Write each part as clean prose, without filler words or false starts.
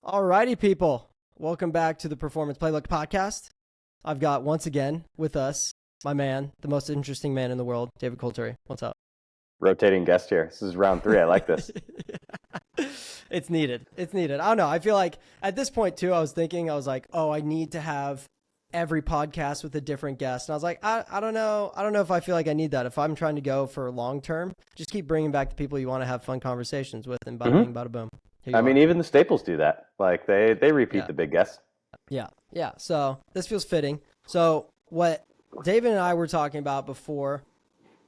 Alrighty, people. Welcome back to the Performance Playbook podcast. I've got once again with us my man, the most interesting man in the world, David Colturi. What's up? Rotating guest here. This is round 3. I like this. It's needed. It's needed. I don't know. I feel like at this point too, I was like, oh, I need to have every podcast with a different guest. And I was like, I don't know. I don't know if I feel like I need that. If I'm trying to go for long term, just keep bringing back the people you want to have fun conversations with, and bada bing, bada boom. I mean, even the staples do that. Like they repeat the big guests. Yeah. So this feels fitting. So what David and I were talking about before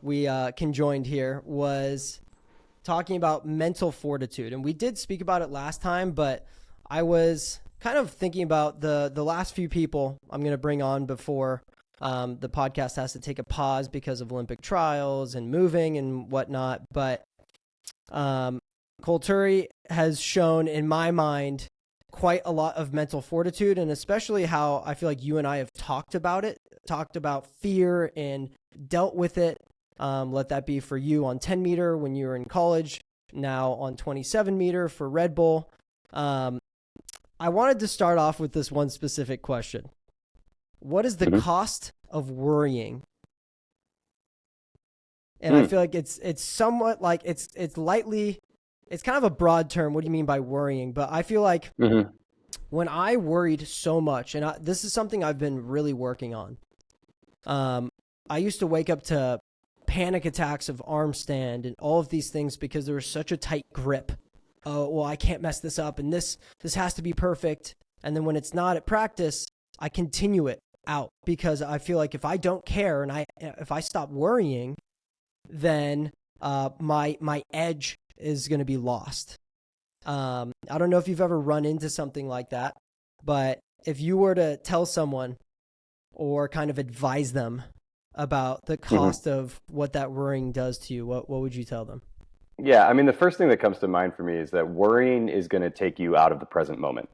we conjoined here was talking about mental fortitude. And we did speak about it last time, but I was kind of thinking about the last few people I'm going to bring on before the podcast has to take a pause because of Olympic trials and moving and whatnot. But Colturi has shown, in my mind, quite a lot of mental fortitude, and especially how I feel like you and I have talked about fear and dealt with it. Let that be for you on 10 meter when you were in college, now on 27 meter for RedBull. I wanted to start off with this one specific question. What is the cost of worrying? And I feel like it's somewhat like it's lightly, it's kind of a broad term. What do you mean by worrying? But I feel like when I worried so much, and this is something I've been really working on. I used to wake up to panic attacks of arm stand and all of these things because there was such a tight grip. Oh, well, I can't mess this up, and this has to be perfect. And then when it's not at practice, I continue it out because I feel like if I don't care and if I stop worrying, then my edge is going to be lost. I don't know if you've ever run into something like that, but if you were to tell someone or kind of advise them about the cost of what that worrying does to you, what would you tell them? Yeah, I mean, the first thing that comes to mind for me is that worrying is going to take you out of the present moment.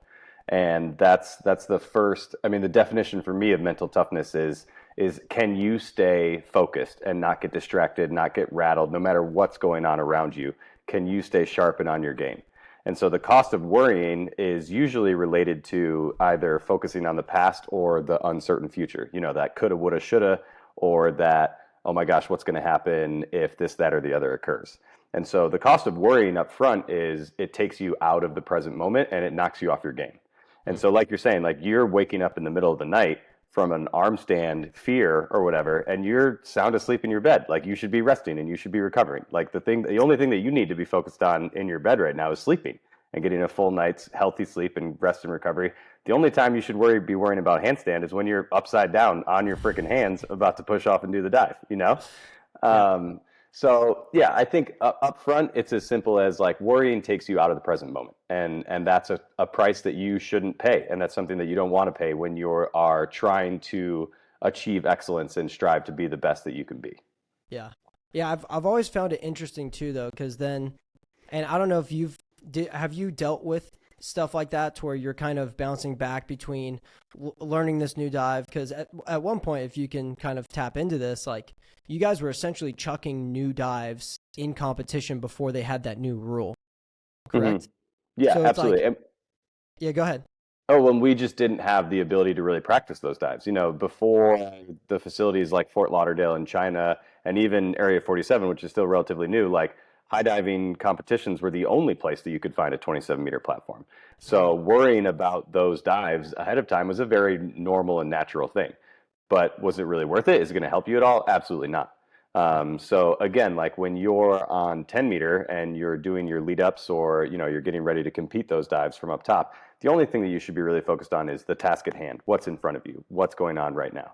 And that's the first, I mean, the definition for me of mental toughness is can you stay focused and not get distracted, not get rattled, no matter what's going on around you? Can you stay sharp and on your game? And so the cost of worrying is usually related to either focusing on the past or the uncertain future, that coulda, woulda, shoulda, or that, oh my gosh, what's going to happen if this, that, or the other occurs? And so the cost of worrying up front is it takes you out of the present moment and it knocks you off your game. And so like you're saying, like you're waking up in the middle of the night from an arm stand fear or whatever, and you're sound asleep in your bed. Like you should be resting and you should be recovering. Like the only thing that you need to be focused on in your bed right now is sleeping and getting a full night's healthy sleep and rest and recovery. The only time you should be worrying about handstand is when you're upside down on your freaking hands about to push off and do the dive, Yeah. So yeah, I think up front, it's as simple as like worrying takes you out of the present moment. And that's a price that you shouldn't pay. And that's something that you don't want to pay when you are trying to achieve excellence and strive to be the best that you can be. Yeah. I've always found it interesting too, though, because then, and I don't know if have you dealt with stuff like that to where you're kind of bouncing back between learning this new dive? Because at one point, if you can kind of tap into this, like you guys were essentially chucking new dives in competition before they had that new rule, correct? Yeah, So it's absolutely. like, yeah, go ahead. Oh, when we just didn't have the ability to really practice those dives. Before the facilities like Fort Lauderdale in China and even Area 47, which is still relatively new, like high diving competitions were the only place that you could find a 27-meter platform. So worrying about those dives ahead of time was a very normal and natural thing. But was it really worth it? Is it going to help you at all? Absolutely not. So again, like when you're on 10 meter and you're doing your lead ups or you're getting ready to compete those dives from up top, the only thing that you should be really focused on is the task at hand. What's in front of you? What's going on right now?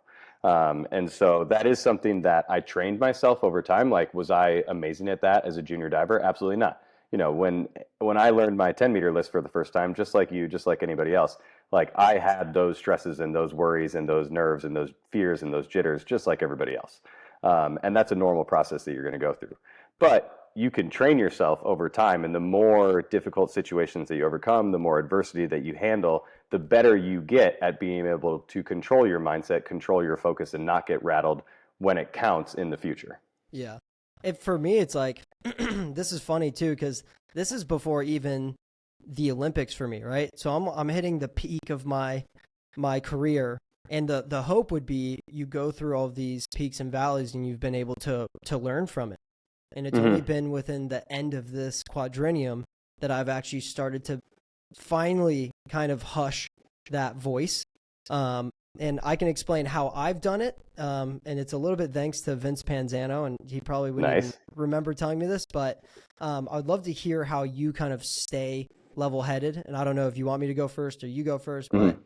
And so that is something that I trained myself over time. Like, was I amazing at that as a junior diver? Absolutely not. When I learned my 10 meter list for the first time, just like you, just like anybody else, like I had those stresses and those worries and those nerves and those fears and those jitters, just like everybody else. And that's a normal process that you're going to go through. But you can train yourself over time, and the more difficult situations that you overcome, the more adversity that you handle, the better you get at being able to control your mindset, control your focus, and not get rattled when it counts in the future. Yeah. For me, it's like, this is funny too, because this is before even the Olympics for me, right? So I'm hitting the peak of my career, and the hope would be you go through all of these peaks and valleys and you've been able to learn from it. And it's only been within the end of this quadrennium that I've actually started to finally kind of hush that voice. And I can explain how I've done it. And it's a little bit thanks to Vince Panzano, and he probably wouldn't even remember telling me this, but I'd love to hear how you kind of stay level-headed. And I don't know if you want me to go first or you go first, but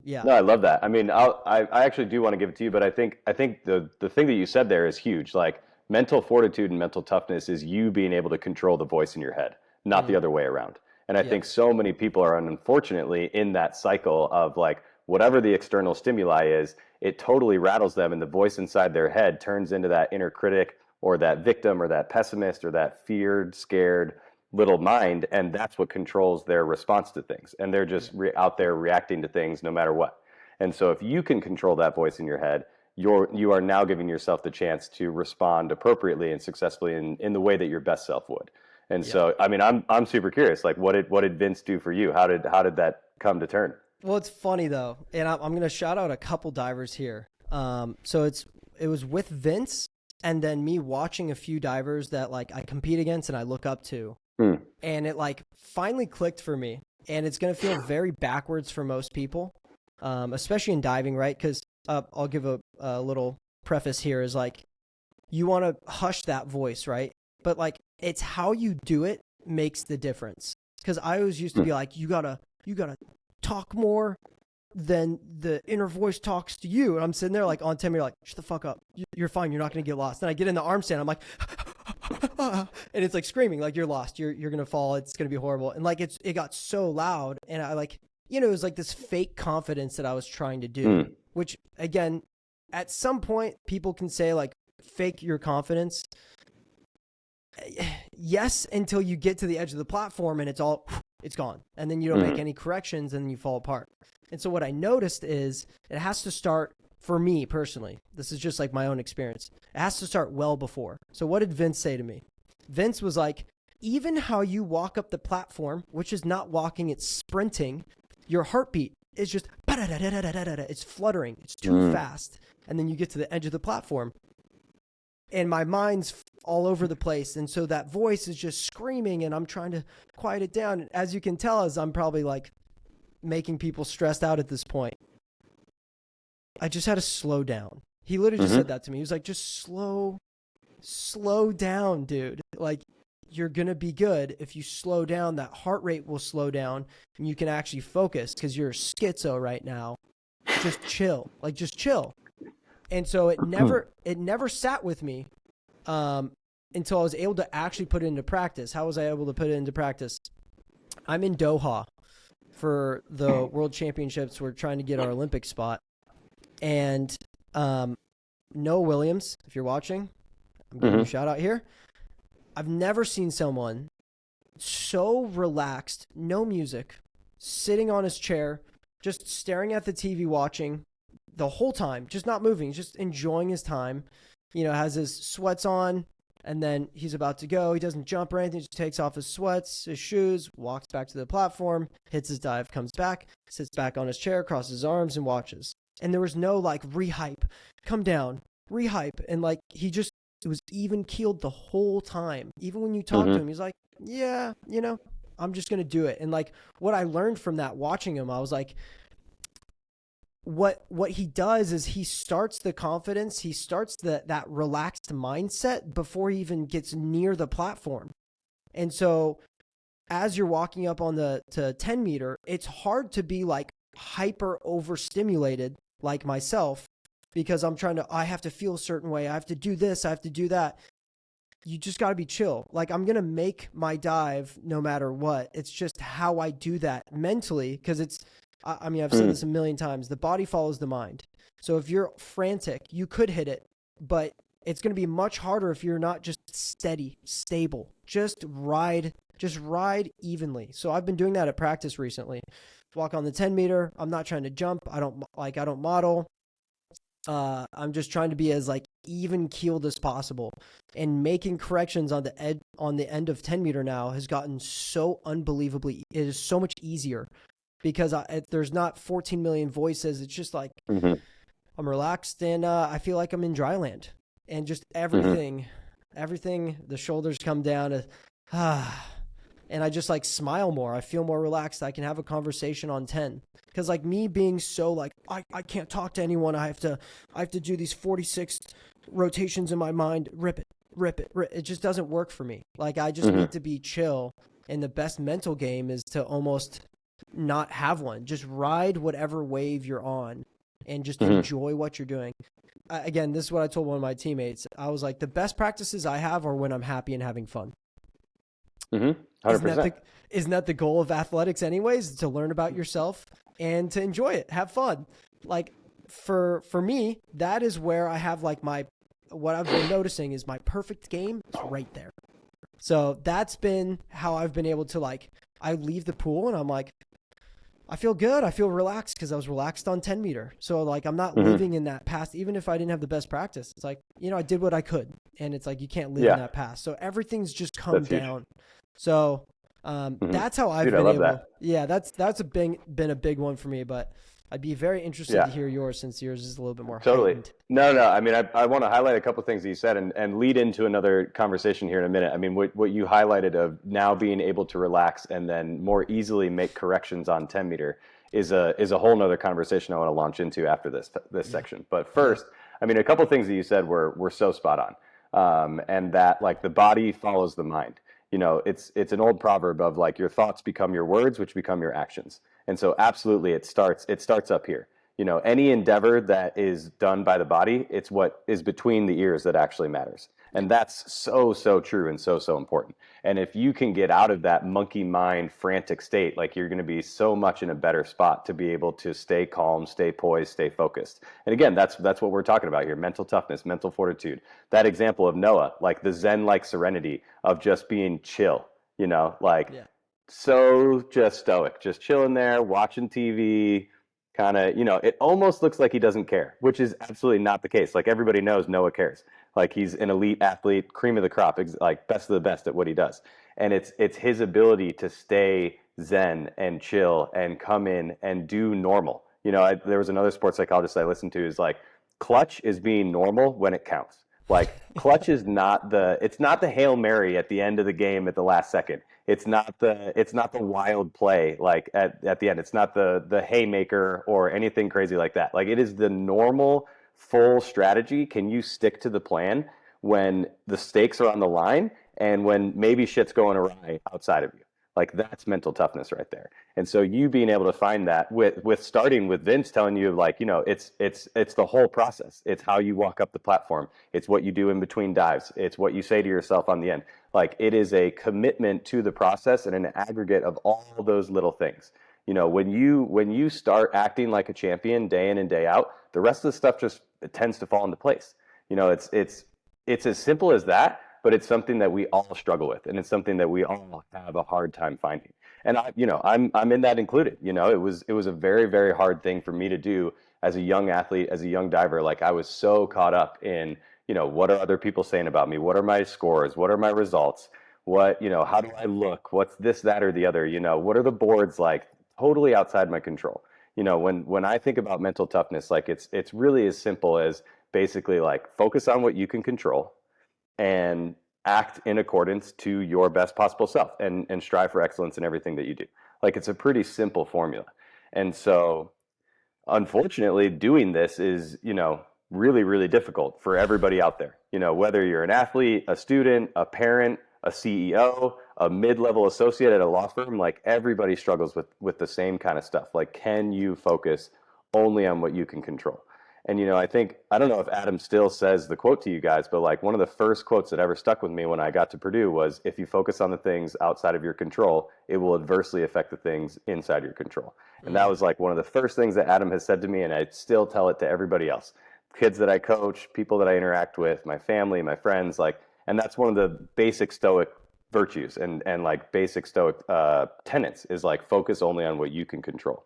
yeah. No, I love that. I mean, I actually do want to give it to you, but I think the thing that you said there is huge. Like, mental fortitude and mental toughness is you being able to control the voice in your head, not the other way around. And I think so many people are unfortunately in that cycle of like, whatever the external stimuli is, it totally rattles them, and the voice inside their head turns into that inner critic or that victim or that pessimist or that feared, scared little mind, and that's what controls their response to things. And they're just out there reacting to things no matter what. And so if you can control that voice in your head, you are now giving yourself the chance to respond appropriately and successfully in the way that your best self would. And so, I mean, I'm super curious. Like, what did Vince do for you? How did that come to turn? Well, it's funny though, and I'm going to shout out a couple divers here. So it was with Vince, and then me watching a few divers that like I compete against and I look up to, and it like finally clicked for me. And it's going to feel very backwards for most people, especially in diving, right? Because I'll give a little preface here is like, you want to hush that voice, right? But like, it's how you do it makes the difference. Because I always used to be like, you gotta talk more than the inner voice talks to you. And I'm sitting there like on 10 minutes, like, shut the fuck up. You're fine. You're not going to get lost. Then I get in the arm stand. I'm like, and it's like screaming, like, you're lost. You're going to fall. It's going to be horrible. And like, it got so loud. And I like, it was like this fake confidence that I was trying to do, which again, at some point people can say like, fake your confidence. Yes, until you get to the edge of the platform and it's gone. And then you don't make any corrections and you fall apart. And so what I noticed is it has to start, for me personally, this is just like my own experience, it has to start well before. So what did Vince say to me? Vince was like, even how you walk up the platform, which is not walking, it's sprinting, your heartbeat is just, it's fluttering, it's too fast. And then you get to the edge of the platform and my mind's all over the place. And so that voice is just screaming and I'm trying to quiet it down. And as you can tell, as I'm probably like making people stressed out at this point, I just had to slow down. He literally just said that to me. He was like, just slow down, dude. Like, you're going to be good. If you slow down, that heart rate will slow down and you can actually focus because you're schizo right now. Just chill. Like, just chill. And so it never sat with me until I was able to actually put it into practice. How was I able to put it into practice? I'm in Doha for the World Championships. We're trying to get our Olympic spot. And Noah Williams, if you're watching, I'm giving you a shout out here. I've never seen someone so relaxed, no music, sitting on his chair, just staring at the TV watching the whole time, just not moving, just enjoying his time. Has his sweats on, and then he's about to go. He doesn't jump or anything, just takes off his sweats, his shoes, walks back to the platform, hits his dive, comes back, sits back on his chair, crosses his arms, and watches. And there was no like rehype, come down, rehype. And like, it was even keeled the whole time. Even when you talk to him, he's like, yeah, I'm just going to do it. And like, what I learned from that, watching him, I was like, what he does is he starts the confidence, he starts that relaxed mindset before he even gets near the platform. And so as you're walking up on the 10 meter, it's hard to be like hyper overstimulated like myself, because I have to feel a certain way. I have to do this, I have to do that. You just got to be chill. Like, I'm going to make my dive no matter what. It's just how I do that mentally, because I've said this a million times. The body follows the mind. So if you're frantic, you could hit it, but it's going to be much harder if you're not just steady, stable. Just ride evenly. So I've been doing that at practice recently. Walk on the 10 meter. I'm not trying to jump. I don't model. I'm just trying to be as like even keeled as possible, and making corrections on the end of 10 meter now has gotten so unbelievably. It is so much easier because there's not 14 million voices. It's just like Hmm. I'm relaxed, and I feel like I'm in dry land, and just Hmm. everything. The shoulders come down, and I just like smile more. I feel more relaxed. I can have a conversation on 10. Because like me being so like I can't talk to anyone. I have to do these 46 rotations in my mind. Rip it. It just doesn't work for me. Like I just Hmm. need to be chill. And the best mental game is to almost not have one. Just ride whatever wave you're on and just Hmm. enjoy what you're doing. Again, this is what I told one of my teammates. I was like, the best practices I have are when I'm happy and having fun. Hmm. Isn't that 100%. the goal of athletics anyways? To learn about yourself and to enjoy it, have fun. Like for me, that is where I have like my what I've been noticing is my perfect game is right there. So that's been how I've been able to like I leave the pool and I'm like I feel good. I feel relaxed because I was relaxed on 10 meter. So like I'm not Hmm. living in that past even if I didn't have the best practice. It's like, I did what I could, and it's like you can't live in Yeah, that past. So everything's just come that's huge. down. So Hmm. that's how I've Dude, I been love able. that. Yeah, that's been a big one for me. But I'd be very interested to Yeah. hear yours since yours is a little bit more Totally. heightened. No, no. I mean, I want to highlight a couple of things that you said and lead into another conversation here in a minute. I mean, what you highlighted of now being able to relax and then more easily make corrections on 10 meter is a whole nother conversation I want to launch into after this Yeah, section. But yeah, first, I mean, a couple of things that you said were so spot on. And that like the body follows the mind. It's an old proverb of like your thoughts become your words, which become your actions. And so absolutely it starts up here. Any endeavor that is done by the body, it's what is between the ears that actually matters. yeah. And that's so, so true and so, so important. And if you can get out of that monkey mind frantic state, like you're going to be so much in a better spot to be able to stay calm, stay poised, stay focused. And again, that's what we're talking about here: mental toughness, mental fortitude. That example of Noah, like the Zen-like serenity of just being chill, like Yeah. so just stoic, just chilling there, watching TV, kind of, it almost looks like he doesn't care, which is absolutely not the case. Like everybody knows Noah cares. Like he's an elite athlete, cream of the crop, like best of the best at what he does. And it's his ability to stay zen and chill and come in and do normal. There was another sports psychologist I listened to is like clutch is being normal when it counts. Like clutch is not the Hail Mary at the end of the game at the last second. It's not the wild play like at the end. It's not the haymaker or anything crazy like that. Like it is the normal full strategy. Can you stick to the plan when the stakes are on the line and when maybe shit's going awry outside of you? Like that's mental toughness right there. And so you being able to find that with starting with Vince telling you like, it's the whole process. It's how you walk up the platform. It's what you do in between dives. It's what you say to yourself on the end. Like it is a commitment to the process and an aggregate of all those little things. When you start acting like a champion day in and day out, the rest of the stuff just tends to fall into place. It's as simple as that, but it's something that we all struggle with, and it's something that we all have a hard time finding. And I'm in that included. It was a very, very hard thing for me to do as a young athlete, as a young diver. Like I was so caught up in, what are other people saying about me? What are my scores? What are my results? How do I look? What's this, that, or the other? What are the boards like? Totally outside my control. When I think about mental toughness, like it's really as simple as basically like focus on what you can control and act in accordance to your best possible self and strive for excellence in everything that you do. Like it's a pretty simple formula. And so unfortunately doing this is, really, really difficult for everybody out there. Whether you're an athlete, a student, a parent, a CEO, a mid-level associate at a law firm, like everybody struggles with the same kind of stuff. Like, can you focus only on what you can control? And I don't know if Adam still says the quote to you guys, but like one of the first quotes that ever stuck with me when I got to Purdue was, if you focus on the things outside of your control, it will adversely affect the things inside your control. And that Mm, was like one of the first things that Adam has said to me, and I still tell it to everybody else. Kids that I coach, people that I interact with, my family, my friends, like, and that's one of the basic Stoic virtues and like basic Stoic tenets is like focus only on what you can control.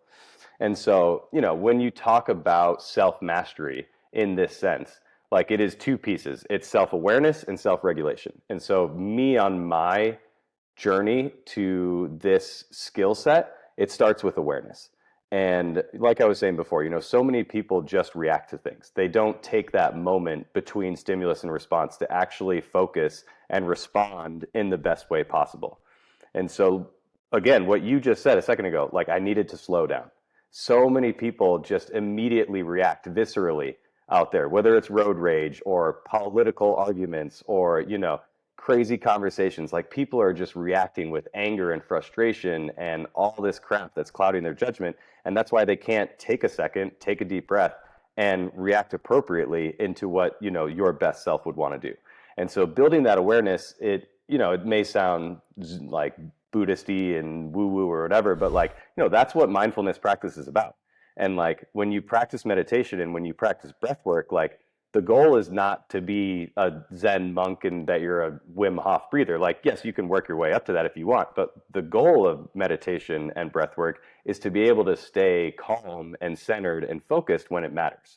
And so, when you talk about self mastery, in this sense. Like it is two pieces. It's self-awareness and self-regulation. And so me on my journey to this skill set, it starts with awareness. And like I was saying before, so many people just react to things. They don't take that moment between stimulus and response to actually focus and respond in the best way possible. And so, again, what you just said a second ago, like I needed to slow down. So many people just immediately react viscerally out there, whether it's road rage or political arguments or, crazy conversations. Like people are just reacting with anger and frustration and all this crap that's clouding their judgment. And that's why they can't take a second, take a deep breath, and react appropriately into what, your best self would want to do. And so building that awareness, it may sound like Buddhist-y and woo-woo or whatever, but like, that's what mindfulness practice is about. And like when you practice meditation and when you practice breath work, like the goal is not to be a Zen monk and that you're a Wim Hof breather. Like, yes, you can work your way up to that if you want, but the goal of meditation and breath work is to be able to stay calm and centered and focused when it matters.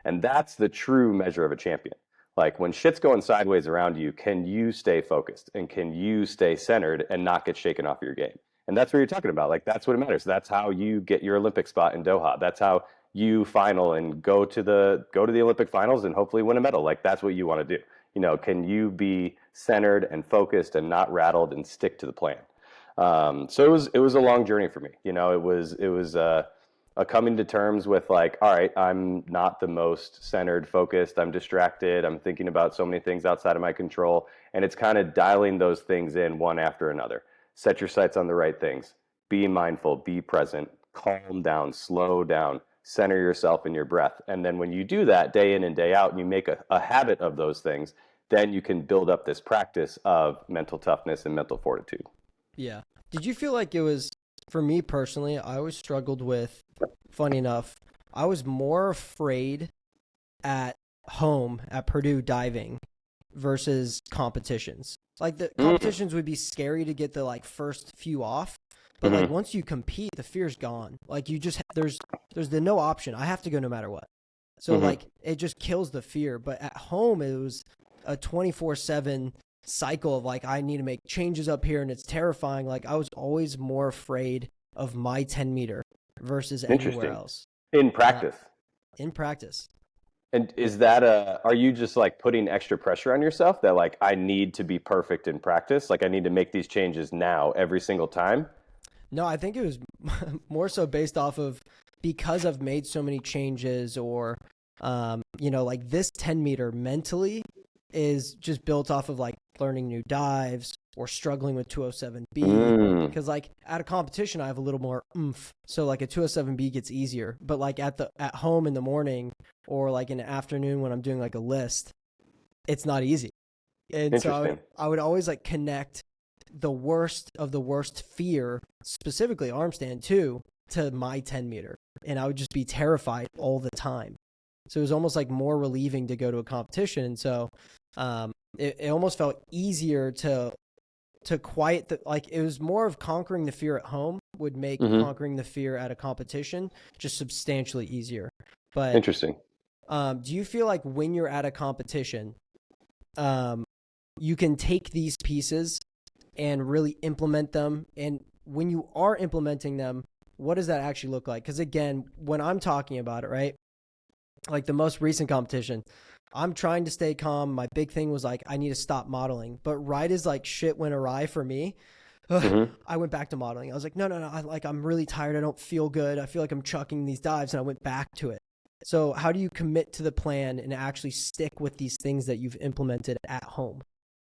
And that's the true measure of a champion. Like when shit's going sideways around you, can you stay focused and can you stay centered and not get shaken off your game? And that's what you're talking about. Like that's what matters. That's how you get your Olympic spot in Doha. That's how you final and go to the Olympic finals and hopefully win a medal. Like that's what you want to do. Can you be centered and focused and not rattled and stick to the plan? So it was a long journey for me. It was a coming to terms with like, all right, I'm not the most centered, focused. I'm distracted. I'm thinking about so many things outside of my control, and it's kind of dialing those things in one after another. Set your sights on the right things. Be mindful. Be present. Calm down. Slow down. Center yourself in your breath. And then when you do that day in and day out, and you make a habit of those things, then you can build up this practice of mental toughness and mental fortitude. Yeah. Did you feel like it was, for me personally, I always struggled with, funny enough, I was more afraid at home at Purdue diving versus competitions. Like the competitions would be scary to get the like first few off, but like once you compete, the fear's gone. Like you just there's the no option. I have to go no matter what. So like it just kills the fear. But at home, it was a 24/7 cycle of like I need to make changes up here, and it's terrifying. Like I was always more afraid of my 10-meter versus anywhere else. In practice. In practice. And is that are you just like putting extra pressure on yourself that like I need to be perfect in practice? Like I need to make these changes now every single time? No, I think it was more so based off of because I've made so many changes or, like this 10-meter mentally is just built off of like learning new dives or struggling with 207B. Because like at a competition, I have a little more oomph. So like a 207B gets easier. But like at home in the morning or like in the afternoon when I'm doing like a list, it's not easy. And so I would always like connect the worst of the worst fear, specifically arm stand too, to my 10-meter. And I would just be terrified all the time. So it was almost like more relieving to go to a competition. And so it almost felt easier to quiet like it was more of conquering the fear at home would make conquering the fear at a competition just substantially easier. But interesting. Do you feel like when you're at a competition, you can take these pieces and really implement them? And when you are implementing them, what does that actually look like? Because again, when I'm talking about it, right? Like the most recent competition, I'm trying to stay calm. My big thing was like, I need to stop modeling. But right as like shit went awry for me, I went back to modeling. I was like, no. I'm really tired. I don't feel good. I feel like I'm chucking these dives, and I went back to it. So how do you commit to the plan and actually stick with these things that you've implemented at home?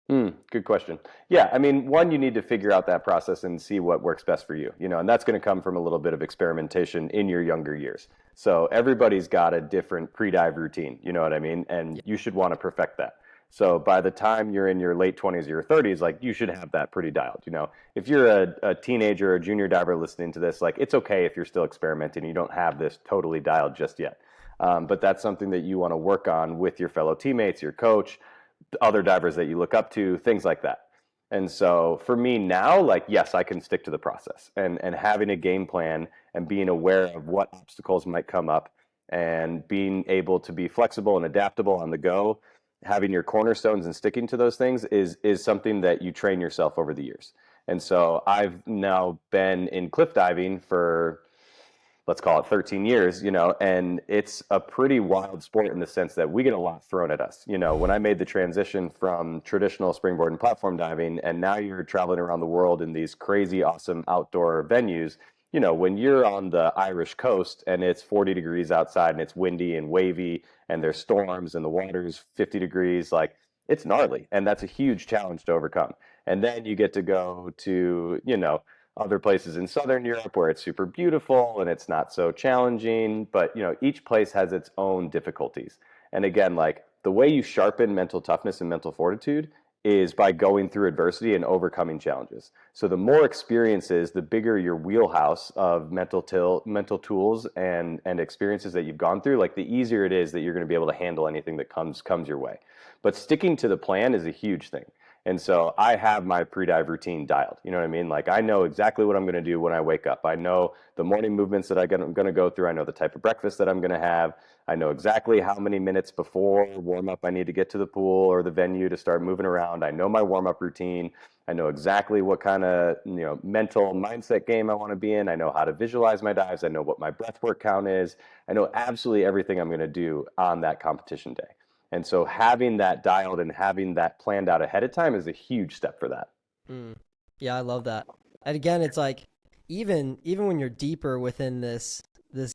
Good question. Yeah, I mean, one, you need to figure out that process and see what works best for you, and that's going to come from a little bit of experimentation in your younger years. So everybody's got a different pre-dive routine, you know what I mean? And you should want to perfect that. So by the time you're in your late 20s or your 30s, like you should have that pretty dialed, If you're a teenager or a junior diver listening to this, like it's okay if you're still experimenting, you don't have this totally dialed just yet. But that's something that you want to work on with your fellow teammates, your coach, other divers that you look up to, things like that. And so for me now, like, yes, I can stick to the process and having a game plan and being aware of what obstacles might come up and being able to be flexible and adaptable on the go, having your cornerstones and sticking to those things is something that you train yourself over the years. And so I've now been in cliff diving for, let's call it 13 years, and it's a pretty wild sport in the sense that we get a lot thrown at us. When I made the transition from traditional springboard and platform diving, and now you're traveling around the world in these crazy, awesome outdoor venues, when you're on the Irish coast and it's 40 degrees outside and it's windy and wavy and there's storms and the water's 50 degrees, like it's gnarly. And that's a huge challenge to overcome. And then you get to go to, other places in Southern Europe where it's super beautiful and it's not so challenging, but each place has its own difficulties. And again, like the way you sharpen mental toughness and mental fortitude is by going through adversity and overcoming challenges. So the more experiences, the bigger your wheelhouse of mental tools and experiences that you've gone through, like the easier it is that you're going to be able to handle anything that comes your way. But sticking to the plan is a huge thing. And so I have my pre-dive routine dialed. You know what I mean? Like I know exactly what I'm going to do when I wake up. I know the morning movements that I'm going to go through. I know the type of breakfast that I'm going to have. I know exactly how many minutes before warm up I need to get to the pool or the venue to start moving around. I know my warm up routine. I know exactly what kind of mental mindset game I want to be in. I know how to visualize my dives. I know what my breath work count is. I know absolutely everything I'm going to do on that competition day. And so having that dialed and having that planned out ahead of time is a huge step for that. Mm. Yeah, I love that. And again, it's like even when you're deeper within this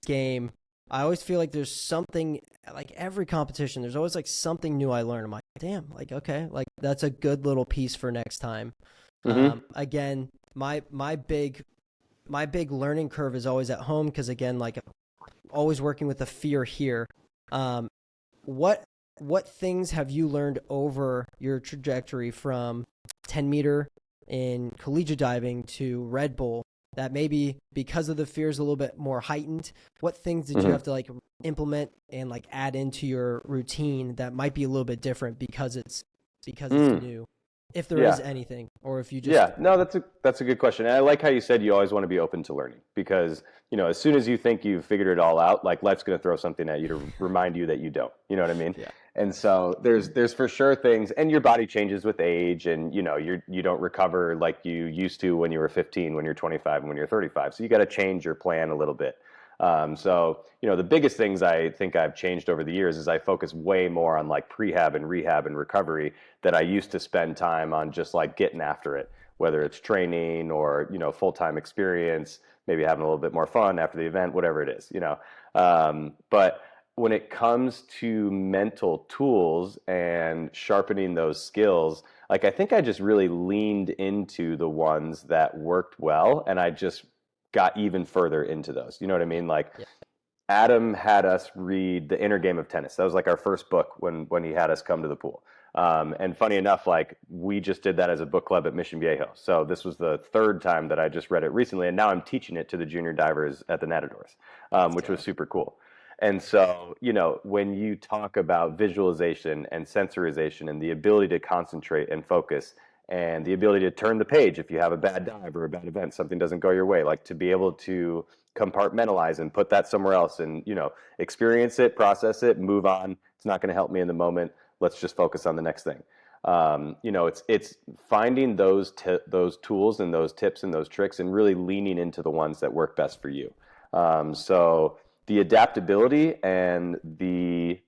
game, I always feel like there's something like every competition, there's always like something new I learn. I'm like, damn, like okay, like that's a good little piece for next time. Mm-hmm. Again, my big learning curve is always at home because again, like always working with the fear here. Um, what things have you learned over your trajectory from 10 meter in collegiate diving to RedBull that maybe because of the fears a little bit more heightened? What things did you Mm-hmm. have to like implement and like add into your routine that might be a little bit different because it's Mm. new? If there is Yeah. anything, or if you just Yeah, no, that's a good question. And I like how you said you always want to be open to learning because, as soon as you think you've figured it all out, like life's going to throw something at you to remind you that you don't. You know what I mean? yeah. And so there's for sure things, and your body changes with age, and you don't recover like you used to when you were 15, when you're 25, and when you're 35. So you got to change your plan a little bit. So the biggest things I think I've changed over the years is I focus way more on like prehab and rehab and recovery that I used to spend time on just like getting after it, whether it's training or full-time experience, maybe having a little bit more fun after the event, whatever it is. But when it comes to mental tools and sharpening those skills, like I think I just really leaned into the ones that worked well, and I just got even further into those. You know what I mean? Like Yeah. Adam had us read The Inner Game of Tennis. That was like our first book when he had us come to the pool. And funny enough, like we just did that as a book club at Mission Viejo. So this was the third time that I just read it recently, and now I'm teaching it to the junior divers at the Natadors, Let's which was go. super cool. And so, when you talk about visualization and sensorization and the ability to concentrate and focus and the ability to turn the page if you have a bad dive or a bad event, something doesn't go your way, like to be able to compartmentalize and put that somewhere else and experience it, process it, move on. It's not going to help me in the moment. Let's just focus on the next thing. It's finding those tools and those tips and those tricks and really leaning into the ones that work best for you. So the adaptability and the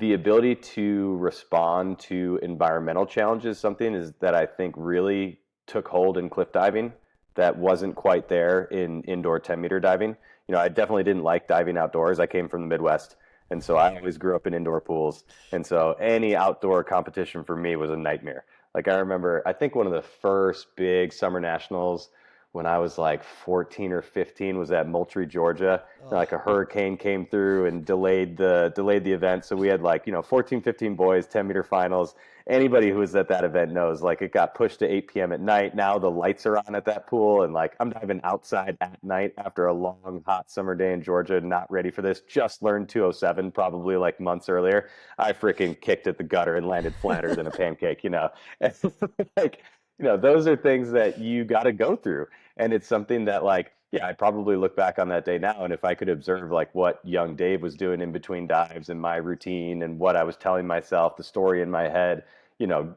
ability to respond to environmental challenges, something is that I think really took hold in cliff diving that wasn't quite there in indoor 10-meter diving. I definitely didn't like diving outdoors. I came from the Midwest, and so I always grew up in indoor pools. And so any outdoor competition for me was a nightmare. Like I remember, I think one of the first big summer nationals when I was like 14 or 15 was at Moultrie, Georgia. Oh, Like a hurricane came through and delayed the event. So we had like, 14, 15 boys, 10-meter finals. Anybody who was at that event knows like it got pushed to 8 p.m. at night. Now the lights are on at that pool, and like I'm diving outside at night after a long hot summer day in Georgia, not ready for this. Just learned 207 probably like months earlier. I freaking kicked at the gutter and landed flatter than a pancake. And like those are things that you got to go through. And it's something that, like, yeah, I'd probably look back on that day now. And if I could observe like what young Dave was doing in between dives and my routine and what I was telling myself, the story in my head,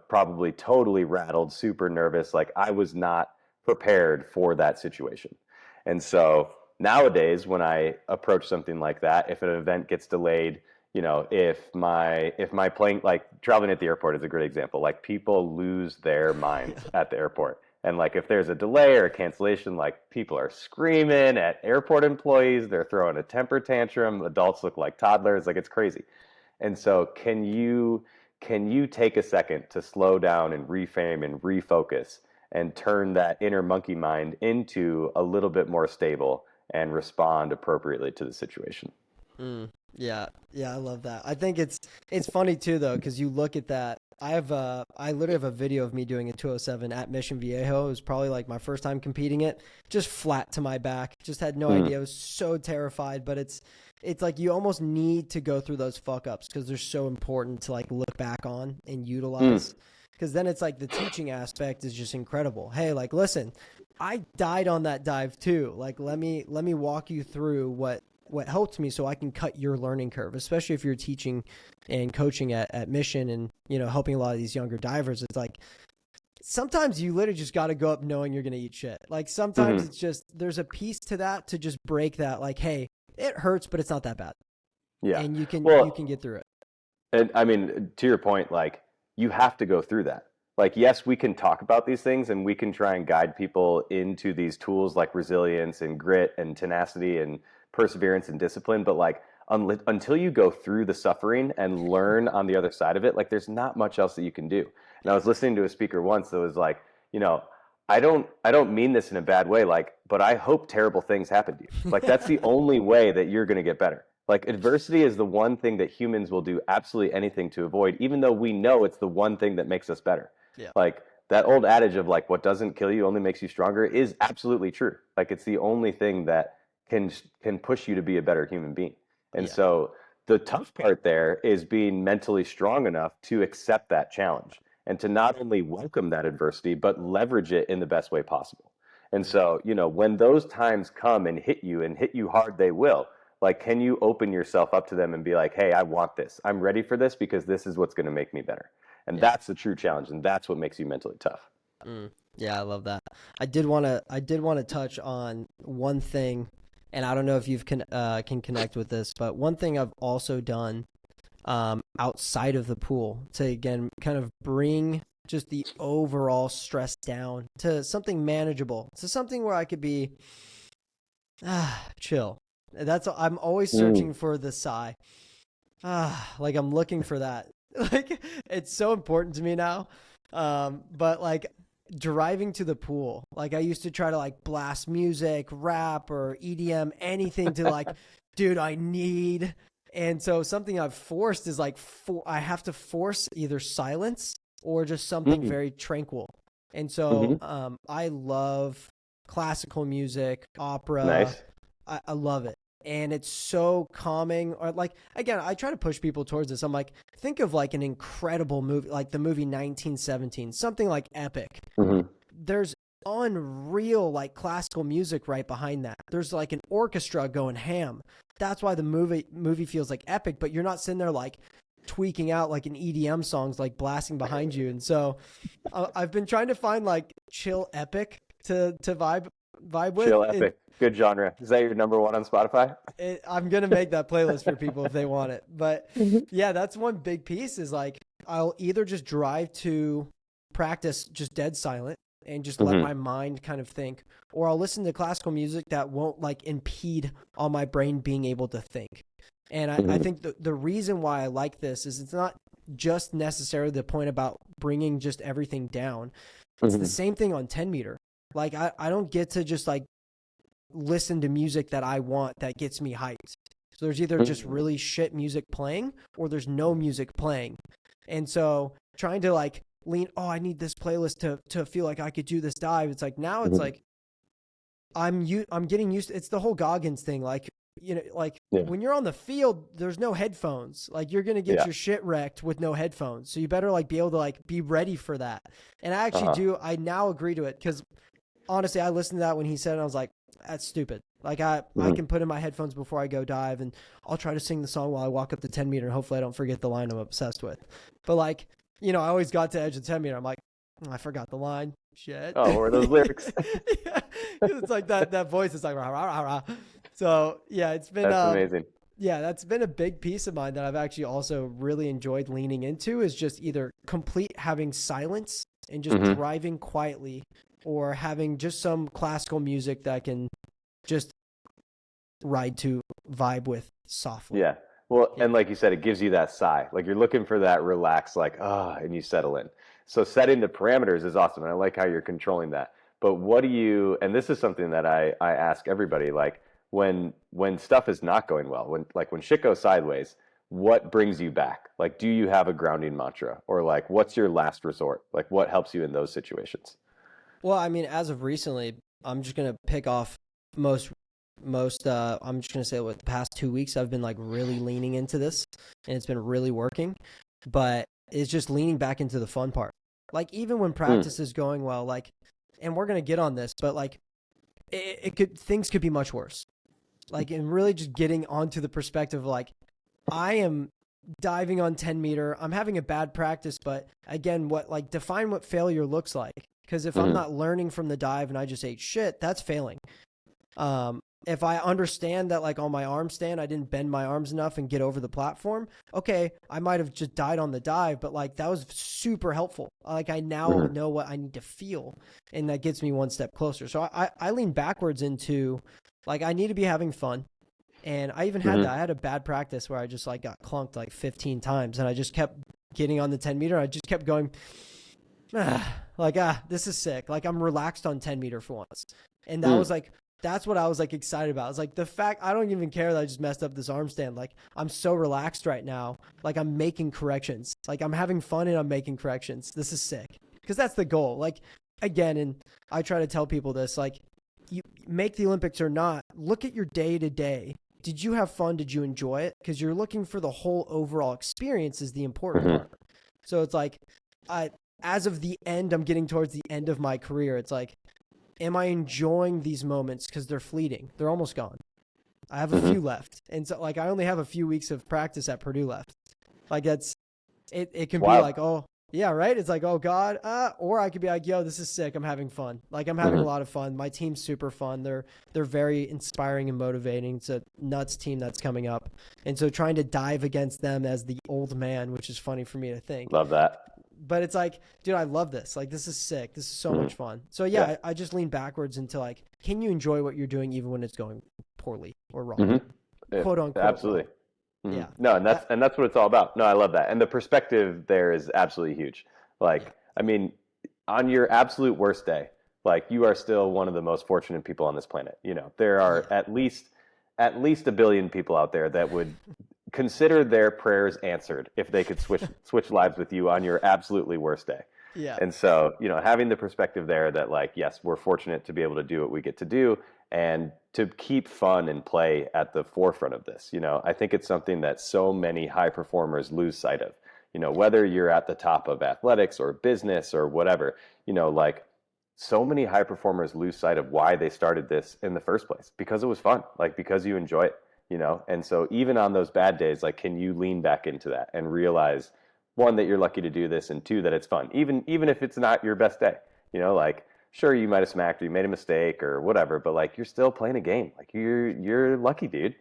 probably totally rattled, super nervous. Like I was not prepared for that situation. And so nowadays, when I approach something like that, if an event gets delayed, if my plane, like traveling at the airport is a great example. Like people lose their Yeah. minds at the airport. And like if there's a delay or a cancellation, like people are screaming at airport employees, they're throwing a temper tantrum, adults look like toddlers, like it's crazy. And so can you take a second to slow down and reframe and refocus and turn that inner monkey mind into a little bit more stable and respond appropriately to the situation? Yeah, yeah, I love that. I think it's funny too though, because you look at that. I literally have a video of me doing a 207 at Mission Viejo. It was probably like my first time competing it. Just flat to my back. Just had no idea. I was so terrified. But it's like you almost need to go through those fuck ups because they're so important to like look back on and utilize. Because then it's like the teaching aspect is just incredible. Hey, like listen, I died on that dive too. Like let me walk you through what helped me so I can cut your learning curve, especially if you're teaching and coaching at Mission and, helping a lot of these younger divers. It's like, sometimes you literally just got to go up knowing you're going to eat shit. Like sometimes it's just, there's a piece to that to just break that, like, hey, it hurts, but it's not that bad. Yeah. And you Well, can get through it. and I mean, to your point, like you have to go through that. Like, yes, we can talk about these things and we can try and guide people into these tools like resilience and grit and tenacity and perseverance and discipline. But like, until you go through the suffering and learn on the other side of it, like there's not much else that you can do. And I Yeah. was listening to a speaker once that was like, I don't mean this in a bad way, like, but I hope terrible things happen to you. Like that's the only way that you're going to get better. Like adversity is the one thing that humans will do absolutely anything to avoid, even though we know it's the one thing that makes us better. Yeah. Like that old adage of like what doesn't kill you only makes you stronger is absolutely true. Like it's the only thing that can push you to be a better human being. And Yeah. so the tough part there is being mentally strong enough to accept that challenge and to not only welcome that adversity but leverage it in the best way possible. And Mm. so, when those times come and hit you hard, they will. Like, can you open yourself up to them and be like, hey, I want this. I'm ready for this because this is what's going to make me better. And Yeah. that's the true challenge. And that's what makes you mentally tough. Yeah, I love that. I did want to touch on one thing, and I don't know if can connect with this, but one thing I've also done outside of the pool to again kind of bring just the overall stress down to something manageable, to something where I could be chill. I'm always Mm. searching for the sigh. Like I'm looking for that. Like it's so important to me now. But like driving to the pool, like I used to try to like blast music, rap or EDM, anything to like, dude, I need. And so something I've forced is like I have to force either silence or just something Mm. very tranquil. And so Hmm. I love classical music, opera. Nice. I love it. And it's so calming. Or like again, I try to push people towards this. I'm like, think of like an incredible movie, like the movie 1917, something like epic. Hmm. There's unreal like classical music right behind that. There's like an orchestra going ham. That's why the movie feels like epic, but you're not sitting there like tweaking out like an EDM songs like blasting behind you. And so I've been trying to find like chill epic to vibe with. Chill epic. Good genre. Is that your number one on Spotify? I'm gonna make that playlist for people if they want it. But Mhm. yeah, that's one big piece is like I'll either just drive to practice just dead silent and just let Hmm. my mind kind of think, or I'll listen to classical music that won't like impede on my brain being able to think. And I Hmm. think the reason why I like this is it's not just necessarily the point about bringing just everything down. It's the Hmm. same thing on 10 meter. Like I don't get to just like listen to music that I want that gets me hyped. So there's either just Hmm. really shit music playing or there's no music playing. And so trying to like lean, oh, I need this playlist to feel like I could do this dive. It's like now it's Hmm. like I'm getting used to, it's the whole Goggins thing. Like like Yeah. when you're on the field, there's no headphones. Like you're going to get your shit wrecked with no headphones. So you better like be able to like be ready for that. And I actually I now agree to it because honestly, I listened to that when he said it. And I was like, that's stupid. Like I can put in my headphones before I go dive and I'll try to sing the song while I walk up the 10 meter. And hopefully I don't forget the line I'm obsessed with. But like, I always got to edge of 10 meter. I'm like, I forgot the line. Shit. Oh, what are those lyrics? Yeah, it's like that voice is like rah, rah, rah, rah. So yeah, it's been That's amazing. Yeah, that's been a big piece of mine that I've actually also really enjoyed leaning into is just either complete having silence and just driving quietly or having just some classical music that can just ride to vibe with softly. Yeah. Well, and like you said, it gives you that sigh. Like you're looking for that relaxed, like, and you settle in. So setting the parameters is awesome. And I like how you're controlling that. But what do you, and this is something that I ask everybody, like when stuff is not going well, when shit goes sideways, what brings you back? Like, do you have a grounding mantra or like, what's your last resort? Like what helps you in those situations? Well, I mean, as of recently, I'm just going to pick off most I'm just going to say what the past 2 weeks I've been like really leaning into this and it's been really working, but it's just leaning back into the fun part. Like even when practice is going well, like, and we're going to get on this, but like things could be much worse. Like, and really just getting onto the perspective of like, I am diving on 10 meter. I'm having a bad practice, but again, define what failure looks like. Because if I'm not learning from the dive and I just ate shit, that's failing. If I understand that like on my arm stand, I didn't bend my arms enough and get over the platform, okay, I might have just died on the dive, but like that was super helpful. Like I now know what I need to feel and that gets me one step closer. So I lean backwards into like, I need to be having fun. And I even had that. I had a bad practice where I just like got clunked like 15 times and I just kept getting on the 10 meter. I just kept going, this is sick. Like I'm relaxed on 10 meter for once. And that was like, that's what I was like excited about. It's like the fact I don't even care that I just messed up this arm stand. Like I'm so relaxed right now. Like I'm making corrections. Like I'm having fun and I'm making corrections. This is sick. Because that's the goal. Like again, and I try to tell people this, like you make the Olympics or not, look at your day to day. Did you have fun? Did you enjoy it? Because you're looking for the whole overall experience is the important part. So it's like, as of the end, I'm getting towards the end of my career. It's like, am I enjoying these moments? Because they're fleeting. They're almost gone. I have a few left. And so like, I only have a few weeks of practice at Purdue left. Like it can be like, oh yeah, right. It's like, oh God. Or I could be like, yo, this is sick. I'm having fun. Like I'm having a lot of fun. My team's super fun. They're very inspiring and motivating. It's a nuts team that's coming up. And so trying to dive against them as the old man, which is funny for me to think. Love that. But it's like, dude, I love this. Like, this is sick. This is so much fun. So yeah, I just lean backwards into like, can you enjoy what you're doing even when it's going poorly or wrong? Quote unquote. Absolutely. Yeah. No, and that's what it's all about. No, I love that. And the perspective there is absolutely huge. Like, I mean, on your absolute worst day, like you are still one of the most fortunate people on this planet. There are at least a billion people out there that would consider their prayers answered if they could switch lives with you on your absolutely worst day. Yeah. And so, having the perspective there that like, yes, we're fortunate to be able to do what we get to do and to keep fun and play at the forefront of this. I think it's something that so many high performers lose sight of. Whether you're at the top of athletics or business or whatever, like so many high performers lose sight of why they started this in the first place, because it was fun, like because you enjoy it. And so even on those bad days, like, can you lean back into that and realize, one, that you're lucky to do this, and two, that it's fun, even if it's not your best day. Like, sure, you might have smacked or you made a mistake or whatever, but like, you're still playing a game. Like you're lucky, dude.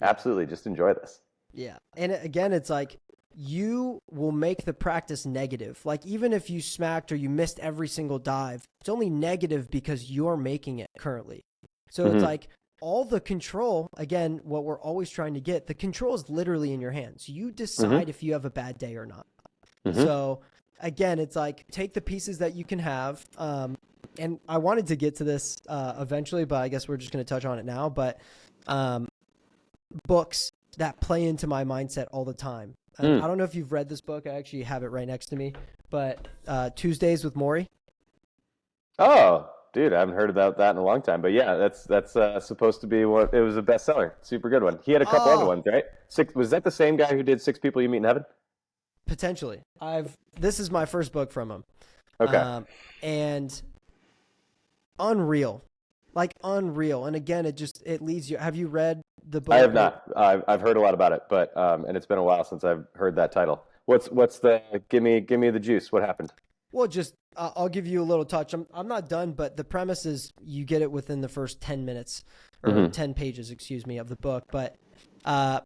Absolutely, just enjoy this. Yeah. And again, it's like, you will make the practice negative. Like even if you smacked or you missed every single dive, it's only negative because you're making it currently. So it's like, all the control, again, what we're always trying to get, the control is literally in your hands. You decide if you have a bad day or not. So again, it's like, take the pieces that you can have. And I wanted to get to this eventually, but I guess we're just going to touch on it now. But books that play into my mindset all the time. I don't know if you've read this book. I actually have it right next to me. But Tuesdays with Maury. Oh, dude, I haven't heard about that in a long time. But yeah, that's supposed to be what it was a bestseller. Super good one. He had a couple other Oh, ones, right? Six, was that the same guy who did Six People You Meet in Heaven? potentially. This is my first book from him. Okay. And unreal. Like unreal. And again, it leads you. Have you read the I book have or not. I've heard a lot about it, but and it's been a while since I've heard that title. What's the give me the juice? What happened? well, just I'll give you a little touch. I'm not done, but the premise is you get it within the first 10 minutes or Hmm. 10 pages, excuse me, of the book. But uh,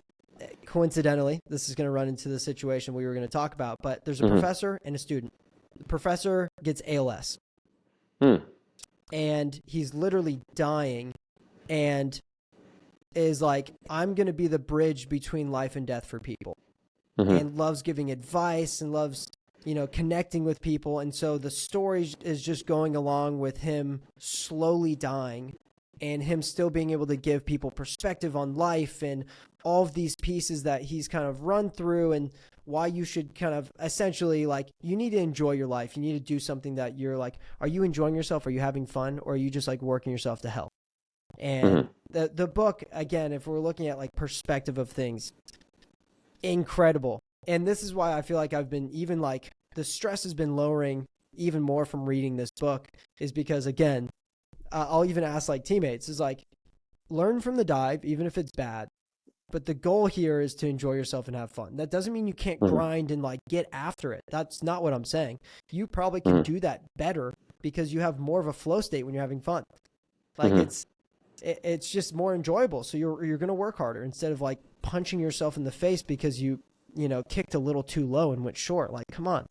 coincidentally, this is going to run into the situation we were going to talk about. But there's a Hmm. professor and a student. The professor gets ALS, Hmm. and he's literally dying, and is like, I'm going to be the bridge between life and death for people, Hmm. and loves giving advice and loves, connecting with people. And so the story is just going along with him slowly dying and him still being able to give people perspective on life and all of these pieces that he's kind of run through, and why you should kind of essentially, like, you need to enjoy your life. You need to do something that you're like, are you enjoying yourself? Are you having fun? Or are you just like working yourself to hell? And Hmm. the book, again, if we're looking at like perspective of things, incredible. And this is why I feel like I've been even like the stress has been lowering even more from reading this book, is because again, I'll even ask like teammates is like, learn from the dive, even if it's bad. But the goal here is to enjoy yourself and have fun. That doesn't mean you can't Hmm. grind and like get after it. That's not what I'm saying. You probably can Hmm. do that better because you have more of a flow state when you're having fun. Like Hmm. it's just more enjoyable. So you're going to work harder instead of like punching yourself in the face because you kicked a little too low and went short. Like, come on.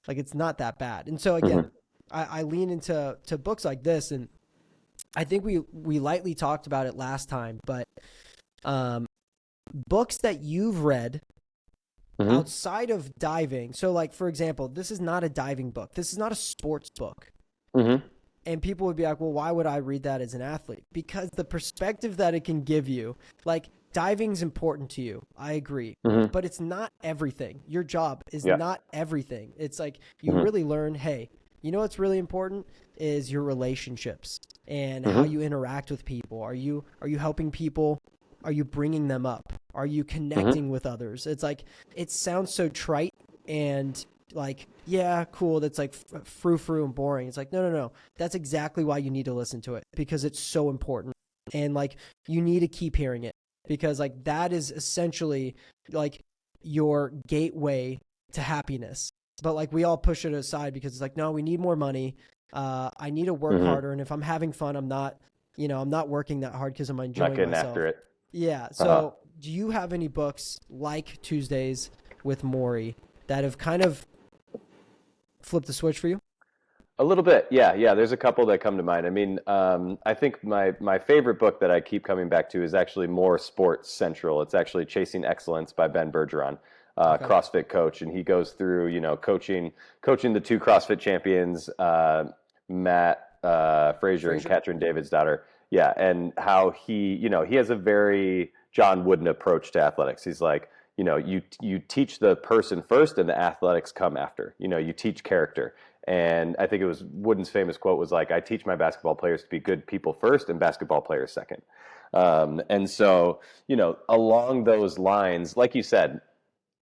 Like, it's not that bad. And so again, Hmm. I lean into books like this, and I think we lightly talked about it last time, but um, books that you've read Hmm. outside of diving. So, like, for example, this is not a diving book. This is not a sports book. Hmm. And people would be like, well, why would I read that as an athlete? Because the perspective that it can give you, like, diving's important to you. I agree. Hmm. But it's not everything. Your job is Yeah. not everything. It's like you Hmm. really learn, hey, you know what's really important is your relationships and how Hmm. you interact with people. Are you helping people? Are you bringing them up? Are you Hmm. connecting with others? It's like it sounds so trite and like, yeah, cool, that's like frou-frou and boring. It's like, no, no, no, that's exactly why you need to listen to it, because it's so important. And like you need to keep hearing it, because like that is essentially like your gateway to happiness. But like we all push it aside because it's like, no, we need more money. I need to work Hmm. harder, and if I'm having fun, I'm not working that hard because I'm Not enjoying getting myself. after it. Yeah. Uh-huh. So do you have any books like Tuesdays with Maury that have kind of flipped the switch for you? A little bit, yeah, yeah. There's a couple that come to mind. I mean, I think my favorite book that I keep coming back to is actually more sports central. It's actually Chasing Excellence by Ben Bergeron, Okay. CrossFit coach, and he goes through, coaching the two CrossFit champions, Matt Frazier and Frazier? Katrin David's daughter. Yeah, and how he has a very John Wooden approach to athletics. He's like, you teach the person first, and the athletics come after. You teach character. And I think it was Wooden's famous quote was like, "I teach my basketball players to be good people first, and basketball players second." And so, along those lines, like you said,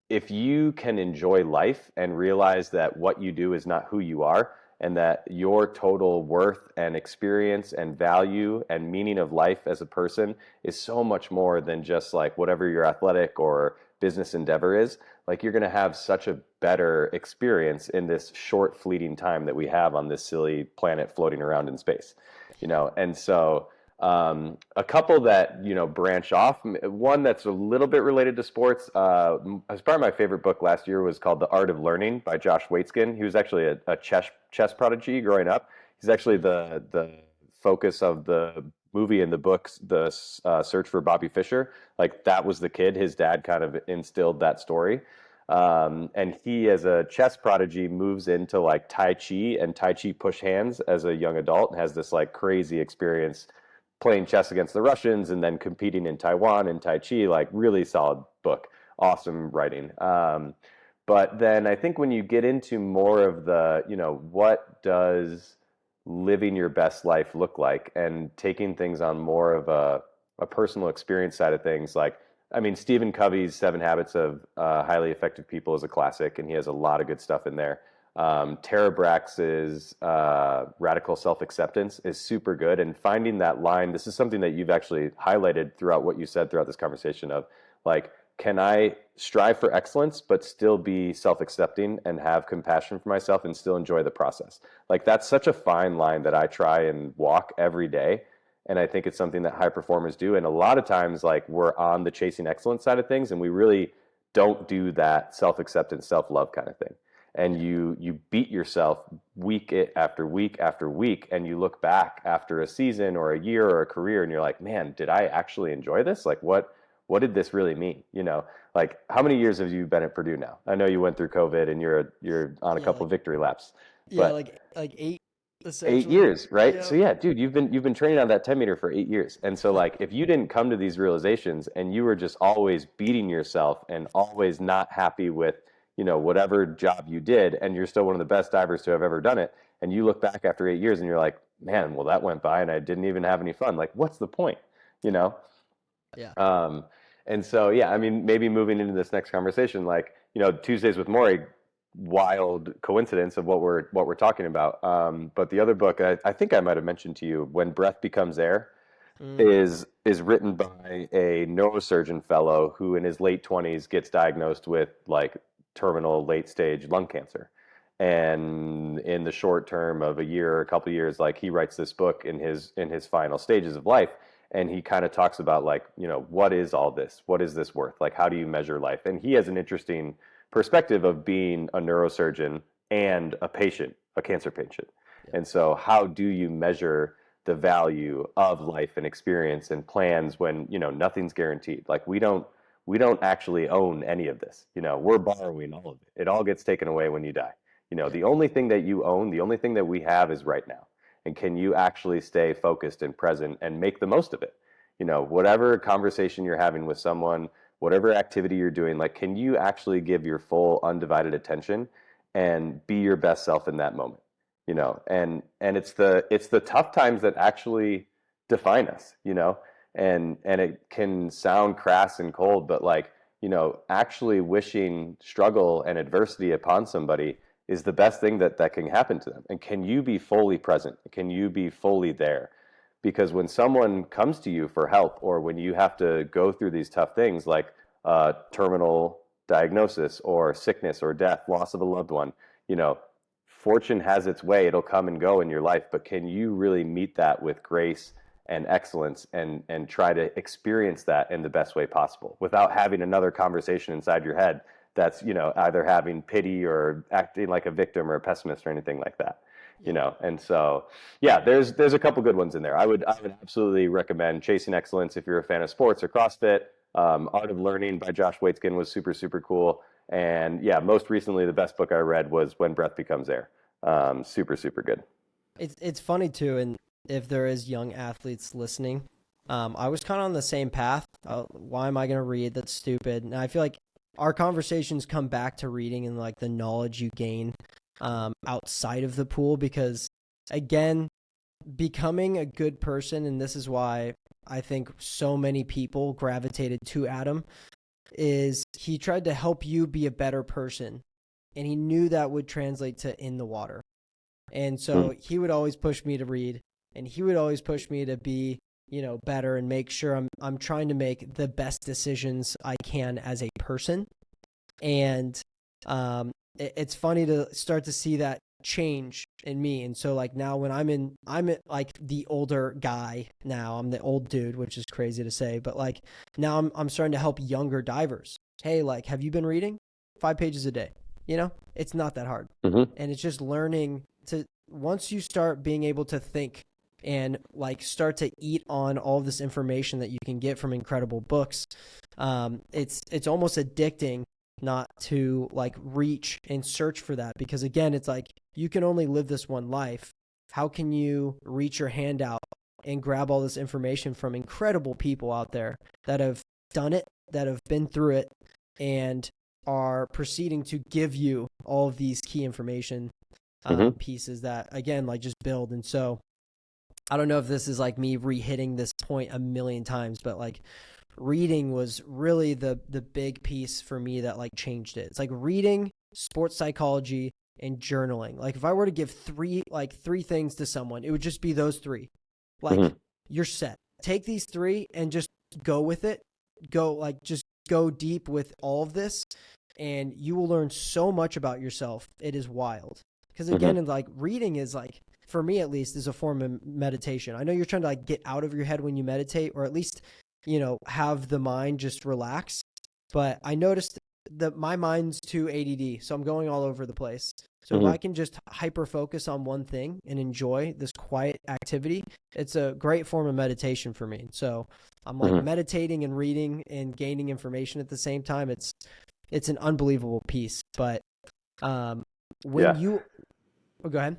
if you can enjoy life and realize that what you do is not who you are, and that your total worth and experience and value and meaning of life as a person is so much more than just like whatever your athletic or business endeavor is, like you're going to have such a better experience in this short fleeting time that we have on this silly planet floating around in space. And so a couple that branch off. One that's a little bit related to sports. As part of my favorite book last year was called The Art of Learning by Josh Waitzkin. He was actually a chess prodigy growing up. He's actually the focus of the movie and the books, the Search for Bobby Fischer. Like that was the kid. His dad kind of instilled that story. And he, as a chess prodigy, moves into like Tai Chi and Tai Chi push hands as a young adult and has this like crazy experience playing chess against the Russians and then competing in Taiwan and Tai Chi, like really solid book, awesome writing. But then I think when you get into more of the, what does living your best life look like, and taking things on more of a personal experience side of things. Like, I mean, Stephen Covey's Seven Habits of Highly Effective People is a classic, and he has a lot of good stuff in there. Tara Brax's Radical Self-Acceptance is super good. And finding that line, this is something that you've actually highlighted throughout what you said throughout this conversation of like, can I strive for excellence, but still be self-accepting and have compassion for myself and still enjoy the process? Like, that's such a fine line that I try and walk every day. And I think it's something that high performers do. And a lot of times, like, we're on the chasing excellence side of things, and we really don't do that self-acceptance, self-love kind of thing. And Yeah. you beat yourself week after week after week, and you look back after a season or a year or a career, and you're like, man, did I actually enjoy this? Like, what did this really mean? You know, like, how many years have you been at Purdue now? I know you went through COVID and you're on a Yeah, couple like victory laps, yeah, but like 8 eight essentially. years, right? Yeah. So yeah, dude, you've been training on that 10 meter for 8 years. And so like, if you didn't come to these realizations and you were just always beating yourself and always not happy with, whatever job you did, and you're still one of the best divers to have ever done it, and you look back after 8 years and you're like, man, well, that went by and I didn't even have any fun. Like, what's the point? You know? Yeah. Um, and so, yeah, I mean, maybe moving into this next conversation, like, Tuesdays with Maury, wild coincidence of what we're talking about. But the other book, I think I might have mentioned to you, When Breath Becomes Air, Mm. is written by a neurosurgeon fellow who in his late 20s gets diagnosed with like terminal late stage lung cancer. And in the short term of a year or a couple of years, like, he writes this book in his final stages of life, and he kind of talks about, like, what is all this? What is this worth? Like, how do you measure life? And he has an interesting perspective of being a neurosurgeon and a patient, a cancer patient. Yeah. And so how do you measure the value of life and experience and plans when, nothing's guaranteed? Like, we don't actually own any of this. We're borrowing all of it. It all gets taken away when you die. Yeah. The only thing that you own, the only thing that we have is right now. And can you actually stay focused and present and make the most of it? Whatever conversation you're having with someone, whatever activity you're doing, like, can you actually give your full undivided attention and be your best self in that moment? And it's the tough times that actually define us. And it can sound crass and cold, but like, actually wishing struggle and adversity upon somebody is the best thing that can happen to them. And can you be fully present? Can you be fully there? Because when someone comes to you for help, or when you have to go through these tough things like terminal diagnosis or sickness or death, loss of a loved one, you know, fortune has its way. It'll come and go in your life, but can you really meet that with grace and excellence, and try to experience that in the best way possible without having another conversation inside your head that's, either having pity or acting like a victim or a pessimist or anything like that. Yeah. And so, yeah, there's a couple good ones in there. I would absolutely recommend Chasing Excellence if you're a fan of sports or CrossFit. Art of Learning by Josh Waitzkin was super, super cool. And yeah, most recently, the best book I read was When Breath Becomes Air. Super, super good. It's funny too, and if there is young athletes listening, I was kind of on the same path. Why am I going to read? That's stupid. And I feel like our conversations come back to reading and like the knowledge you gain outside of the pool, because again, becoming a good person, and this is why I think so many people gravitated to Adam, is he tried to help you be a better person, and he knew that would translate to in the water. And so he would always push me to read, and he would always push me to be, better and make sure I'm trying to make the best decisions I can as a person. And it's funny to start to see that change in me. And so like now when I'm like the older guy now, I'm the old dude, which is crazy to say, but like now I'm starting to help younger divers. Hey, like, have you been reading 5 pages a day? It's not that hard. Mm-hmm. And it's just learning to, once you start being able to think and like start to eat on all this information that you can get from incredible books, it's almost addicting not to like reach and search for that, because again, it's like you can only live this one life. How can you reach your hand out and grab all this information from incredible people out there that have done it, that have been through it, and are proceeding to give you all of these key information Hmm. pieces that, again, like just build. And so I don't know if this is like me re-hitting this point a million times, but like reading was really the big piece for me that like changed it. It's like reading, sports psychology, and journaling. Like if I were to give three things to someone, it would just be those three. Like Hmm. you're set. Take these three and just go with it. Just go deep with all of this, and you will learn so much about yourself. It is wild. Because Hmm. again, like reading is like, for me at least, is a form of meditation. I know you're trying to like get out of your head when you meditate, or at least, have the mind just relax. But I noticed that my mind's too ADD, so I'm going all over the place. So if Hmm. I can just hyper focus on one thing and enjoy this quiet activity, it's a great form of meditation for me. So I'm like Hmm. meditating and reading and gaining information at the same time. It's an unbelievable piece. But um, when Yeah. you go ahead.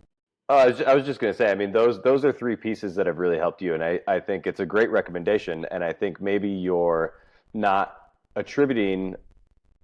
Oh, I was just going to say, I mean, those are three pieces that have really helped you, and I think it's a great recommendation, and I think maybe you're not attributing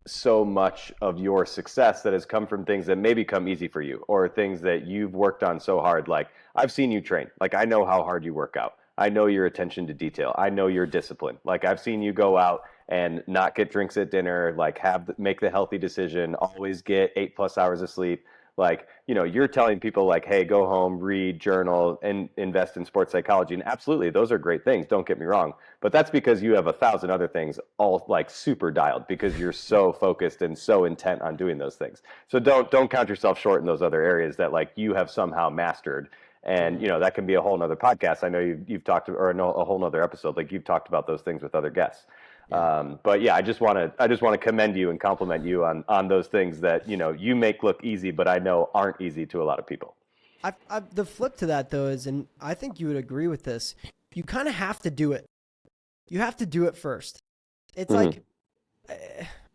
so much of your success that has come from things that maybe come easy for you or things that you've worked on so hard. Like I've seen you train. Like I know how hard you work out. I know your attention to detail. I know your discipline. Like I've seen you go out and not get drinks at dinner, like make the healthy decision, always get 8+ hours of sleep. Like, you're telling people like, hey, go home, read, journal, and invest in sports psychology. And absolutely, those are great things. Don't get me wrong. But that's because you have 1,000 other things all like super dialed because you're so focused and so intent on doing those things. So don't count yourself short in those other areas that like you have somehow mastered. And Mm, that can be a whole nother podcast. I know you've talked, or no, a whole nother episode. Like you've talked about those things with other guests. yeah. But yeah, I just want to commend you and compliment you on those things that you make look easy, but I know aren't easy to a lot of people. The flip to that though is, and I think you would agree with this, you kind of have to do it. You have to do it first. It's Hmm. like,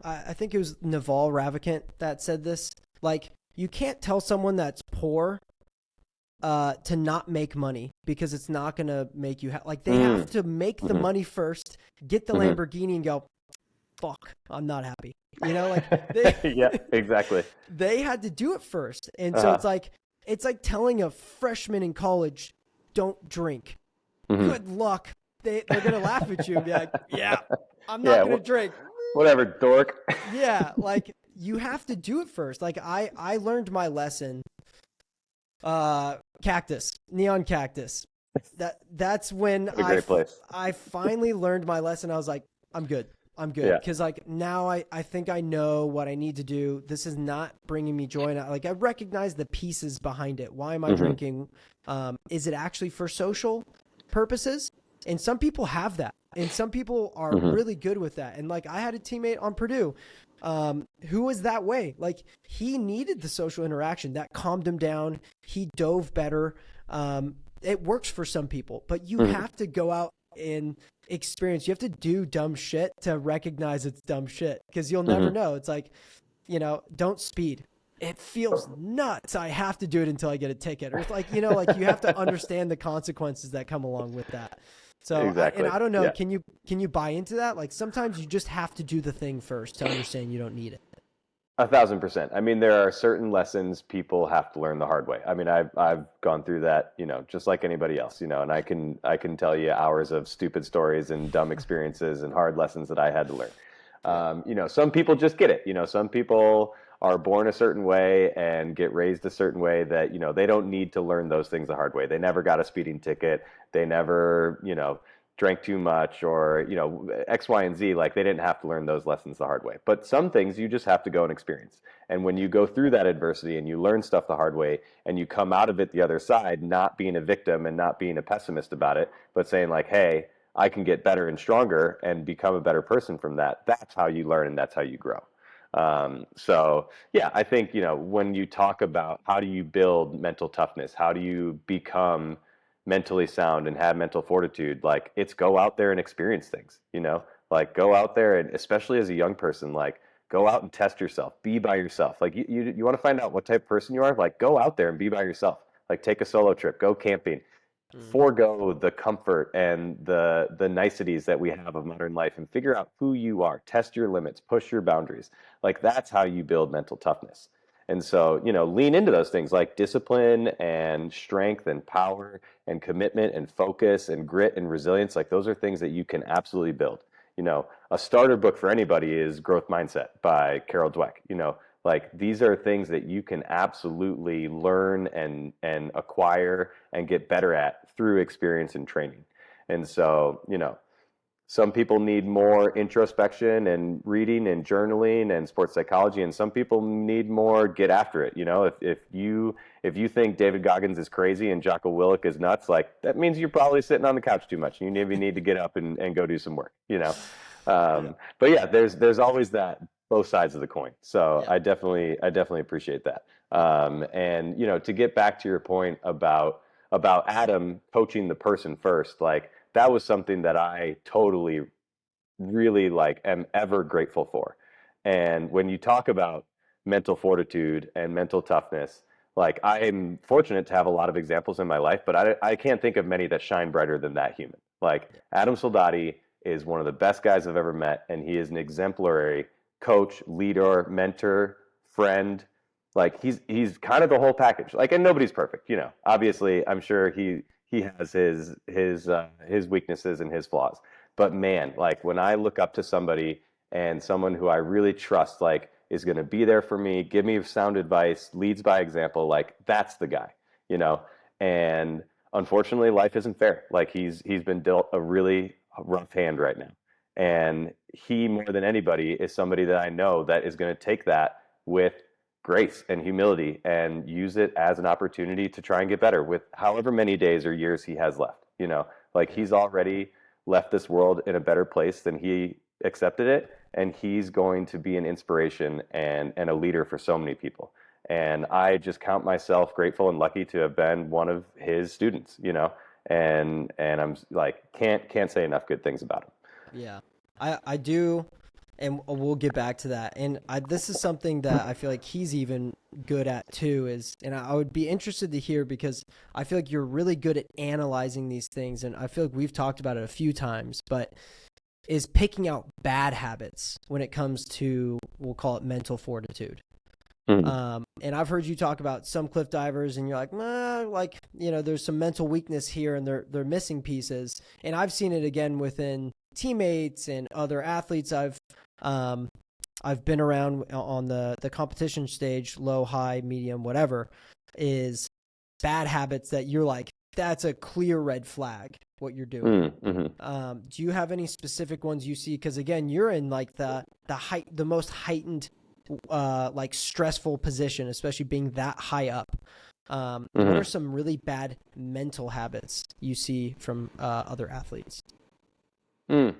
I think it was Naval Ravikant that said this. Like, you can't tell someone that's poor to not make money because it's not going to make you like they have Hmm. to make the Hmm. money first, get the Hmm. Lamborghini and go, fuck, I'm not happy. Like they Yeah, exactly. they had to do it first. And so Uh-huh. it's like telling a freshman in college, don't drink. Hmm. Good luck. They're going to laugh at you and be like, yeah, I'm not Yeah, going to drink. whatever, dork. Yeah, like you have to do it first. Like I learned my lesson. Cactus, neon cactus. That's when What a great place. I finally learned my lesson. I was like, I'm good. I'm good Yeah. because like now I think I know what I need to do. This is not bringing me joy. And I recognize the pieces behind it. Why am I Hmm. drinking? Is it actually for social purposes? And some people have that, and some people are Hmm. really good with that. And like I had a teammate on Purdue, who was that way. Like he needed the social interaction that calmed him down. He dove better. It works for some people, but you Hmm. have to go out and experience. You have to do dumb shit to recognize it's dumb shit because you'll never Hmm. know. It's like, don't speed. It feels nuts. I have to do it until I get a ticket. Or it's like, like you have to understand the consequences that come along with that. So, and Exactly. I don't know, Yeah. can you buy into that? Like sometimes you just have to do the thing first to understand you don't need it. 1,000%. I mean, there are certain lessons people have to learn the hard way. I mean, I've gone through that, just like anybody else, and I can tell you hours of stupid stories and dumb experiences and hard lessons that I had to learn. Yeah. Some people just get it. Some people are born a certain way and get raised a certain way that, they don't need to learn those things the hard way. They never got a speeding ticket. They never, drank too much or, X, Y, and Z. Like they didn't have to learn those lessons the hard way. But some things you just have to go and experience. And when you go through that adversity and you learn stuff the hard way and you come out of it the other side, not being a victim and not being a pessimist about it, but saying like, hey, I can get better and stronger and become a better person from that. That's how you learn and that's how you grow. So yeah, I think, when you talk about how do you build mental toughness, how do you become mentally sound and have mental fortitude, like it's go out there and experience things, like go out there and especially as a young person, like go out and test yourself, be by yourself. Like you want to find out what type of person you are, like go out there and be by yourself, like take a solo trip, go camping, Mm. forego the comfort and the niceties that we have of modern life and figure out who you are, test your limits, push your boundaries. Like that's how you build mental toughness. And so, lean into those things like discipline and strength and power and commitment and focus and grit and resilience. Like those are things that you can absolutely build. A starter book for anybody is Growth Mindset by Carol Dweck. Like these are things that you can absolutely learn and acquire and get better at through experience and training. And so, some people need more introspection and reading and journaling and sports psychology, and some people need more get after it. If you think David Goggins is crazy and Jocko Willink is nuts, like that means you're probably sitting on the couch too much. You maybe need to get up and go do some work. Yeah. But yeah, there's always that both sides of the coin. So Yeah. I definitely appreciate that. And to get back to your point about Adam coaching the person first, like that was something that I totally really like am ever grateful for. And when you talk about mental fortitude and mental toughness, like I'm fortunate to have a lot of examples in my life, but I can't think of many that shine brighter than that human. Like Yeah. Adam Soldati is one of the best guys I've ever met, and he is an exemplary coach, leader, mentor, friend. Like he's kind of the whole package. Like, and nobody's perfect. Obviously, I'm sure he has his weaknesses and his flaws. But man, like when I look up to somebody and someone who I really trust, like is going to be there for me, give me sound advice, leads by example, like that's the guy, you know. And unfortunately, life isn't fair. Like he's been dealt a really rough hand right now, and he more than anybody is somebody that I know that is going to take that with grace and humility and use it as an opportunity to try and get better with however many days or years he has left. Like Yeah. he's already left this world in a better place than he accepted it, and he's going to be an inspiration and a leader for so many people. And I just count myself grateful and lucky to have been one of his students. And I'm like can't say enough good things about him. Yeah. I do, and we'll get back to that. And this is something that I feel like he's even good at too. And I would be interested to hear, because I feel like you're really good at analyzing these things, and I feel like we've talked about it a few times, but is picking out bad habits when it comes to, we'll call it mental fortitude. Mhm. And I've heard you talk about some cliff divers, and you're like, there's some mental weakness here, and they're missing pieces. And I've seen it again within teammates and other athletes I've been around on the competition stage, low, high, medium, whatever, is bad habits that you're like, that's a clear red flag what you're doing. Mm-hmm. Do you have any specific ones you see? Because again, you're in like the most heightened, like stressful position, especially being that high up. What are Mm-hmm. some really bad mental habits you see from other athletes? Mm.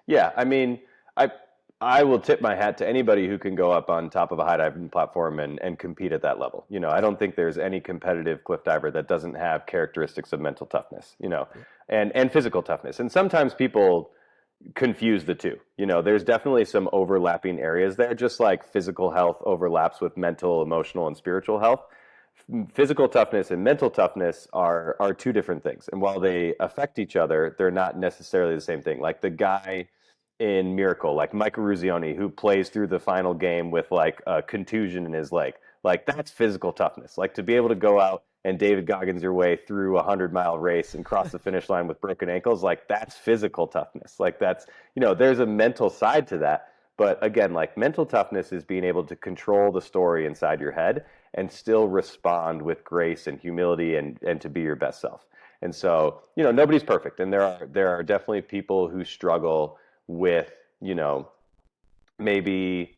Yeah, I mean, I I will tip my hat to anybody who can go up on top of a high diving platform and compete at that level. I don't think there's any competitive cliff diver that doesn't have characteristics of mental toughness, Yeah. and physical toughness. And sometimes people confuse the two. There's definitely some overlapping areas there, just like physical health overlaps with mental, emotional, and spiritual health. Physical toughness and mental toughness are two different things. And while they affect each other, they're not necessarily the same thing. Like the guy in Miracle, like Michael Ruzioni, who plays through the final game with like a contusion in his leg. Like that's physical toughness. Like to be able to go out and David Goggins your way through a 100-mile race and cross the finish line with broken ankles, like that's physical toughness. Like there's a mental side to that. But again, like mental toughness is being able to control the story inside your head and still respond with grace and humility and to be your best self. And so, nobody's perfect. And there are definitely people who struggle with, maybe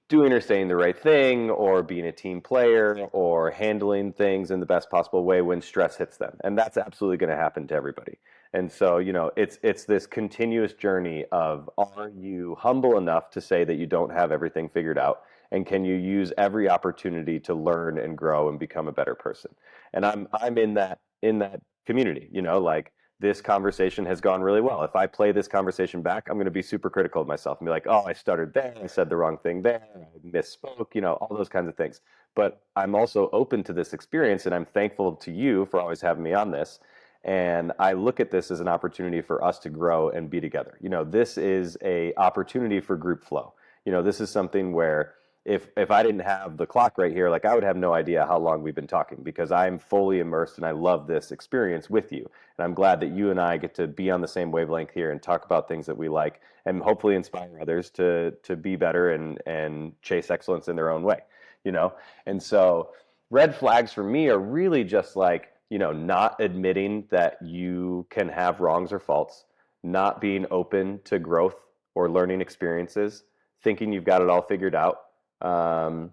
doing or saying the right thing or being a team player or handling things in the best possible way when stress hits them. And that's absolutely going to happen to everybody. And so, it's this continuous journey of, are you humble enough to say that you don't have everything figured out? And can you use every opportunity to learn and grow and become a better person? And I'm in that community, like this conversation has gone really well. If I play this conversation back, I'm going to be super critical of myself and be like, oh, I stuttered there, I said the wrong thing there, I misspoke, all those kinds of things. But I'm also open to this experience, and I'm thankful to you for always having me on this. And I look at this as an opportunity for us to grow and be together. This is a opportunity for group flow. This is something where if I didn't have the clock right here, like I would have no idea how long we've been talking because I'm fully immersed and I love this experience with you. And I'm glad that you and I get to be on the same wavelength here and talk about things that we like and hopefully inspire others to be better and chase excellence in their own way, you know? And so red flags for me are really just like, not admitting that you can have wrongs or faults, not being open to growth or learning experiences, thinking you've got it all figured out, um,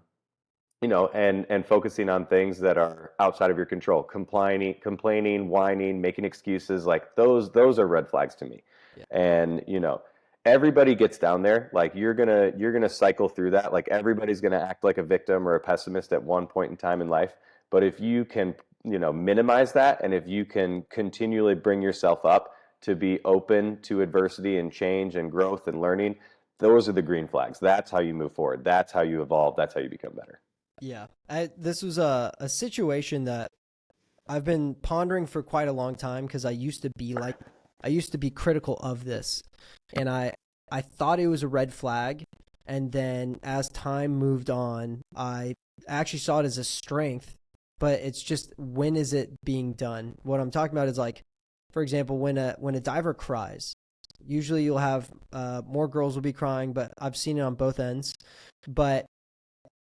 and focusing on things that are outside of your control, complaining, whining, making excuses, like those are red flags to me. Yeah. And everybody gets down there. Like you're gonna cycle through that. Like everybody's gonna act like a victim or a pessimist at one point in time in life. But if you can, minimize that, and if you can continually bring yourself up to be open to adversity and change and growth and learning, those are the green flags. That's how you move forward. That's how you evolve. That's how you become better. Yeah. This was a situation that I've been pondering for quite a long time because I used to be critical of this. And I thought it was a red flag. And then as time moved on, I actually saw it as a strength, but it's just, when is it being done? What I'm talking about is, like, for example, when a diver cries, usually you'll have more girls will be crying, but I've seen it on both ends. But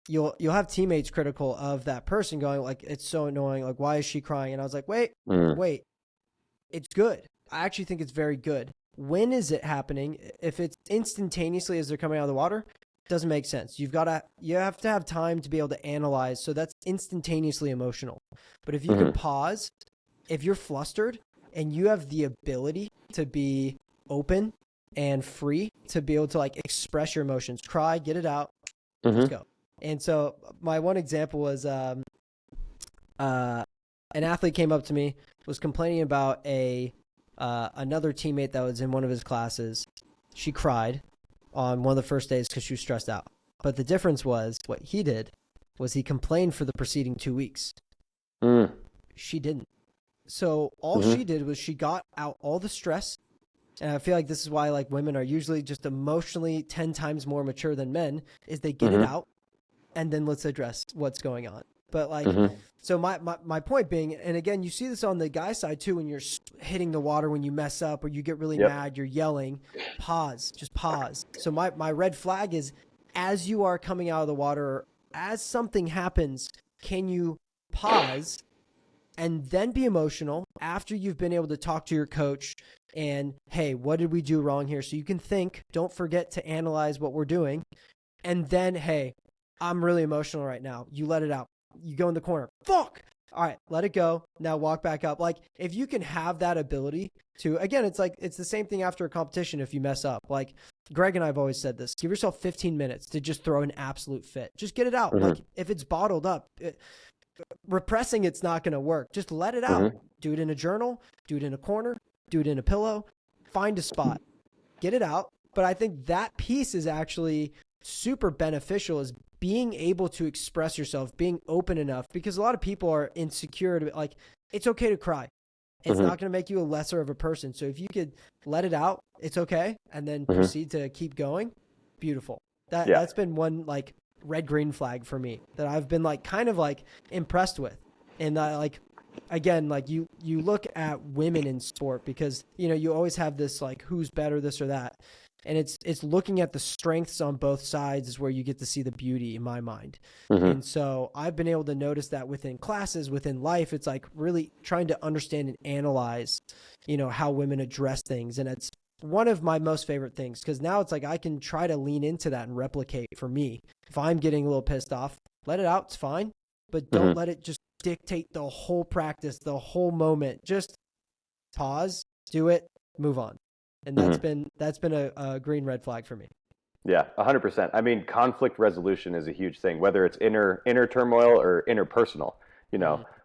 you'll have teammates critical of that person, going like, it's so annoying, like, why is she crying? And I was like, wait, it's good. I actually think it's very good. When is it happening? If it's instantaneously as they're coming out of the water, it doesn't make sense. You have to have time to be able to analyze. So that's instantaneously emotional. But if you can pause, if you're flustered and you have the ability to be open and free to be able to, like, express your emotions, cry, get it out, let's go. And so my one example was an athlete came up to me, was complaining about another teammate that was in one of his classes. She cried on one of the first days because she was stressed out. But the difference was, what he did was he complained for the preceding 2 weeks. She didn't. So all she did was she got out all the stress. And I feel like this is why, like, women are usually just emotionally 10 times more mature than men, is they get it out and then let's address what's going on. But, like, so my point being, and again, you see this on the guy side too, when you're hitting the water, when you mess up or you get really mad, you're yelling, just pause. So my red flag is, as you are coming out of the water, as something happens, can you pause and then be emotional after you've been able to talk to your coach and, hey, what did we do wrong here? So you can think, don't forget to analyze what we're doing. And then, hey, I'm really emotional right now. You let it out. You go in the corner. Fuck. All right, let it go. Now walk back up. Like, if you can have that ability to, again, it's like, it's the same thing after a competition if you mess up. Like, Greg and I have always said this. Give yourself 15 minutes to just throw an absolute fit. Just get it out. Like, if it's bottled up, repressing it's not going to work. Just let it out. Do it in a journal. Do it in a corner. Do it in a pillow. Find a spot. Get it out. But I think that piece is actually super beneficial, is being able to express yourself, being open enough, because a lot of people are insecure to, like, it's okay to cry. It's not going to make you a lesser of a person. So if you could let it out, it's okay. And then proceed to keep going. Beautiful. That's been one, like, red green flag for me that I've been, like, kind of, like, impressed with. And like, again, like, you look at women in sport because, you always have this, like, who's better, this or that. And it's looking at the strengths on both sides is where you get to see the beauty, in my mind. And so I've been able to notice that within classes, within life, it's like really trying to understand and analyze, how women address things. And it's one of my most favorite things, because now it's like I can try to lean into that and replicate for me. If I'm getting a little pissed off, let it out. It's fine. But don't let it just dictate the whole practice, the whole moment. Just pause, do it, move on. And that's been a green red flag for me. Yeah, 100%. I mean, conflict resolution is a huge thing, whether it's inner turmoil or interpersonal.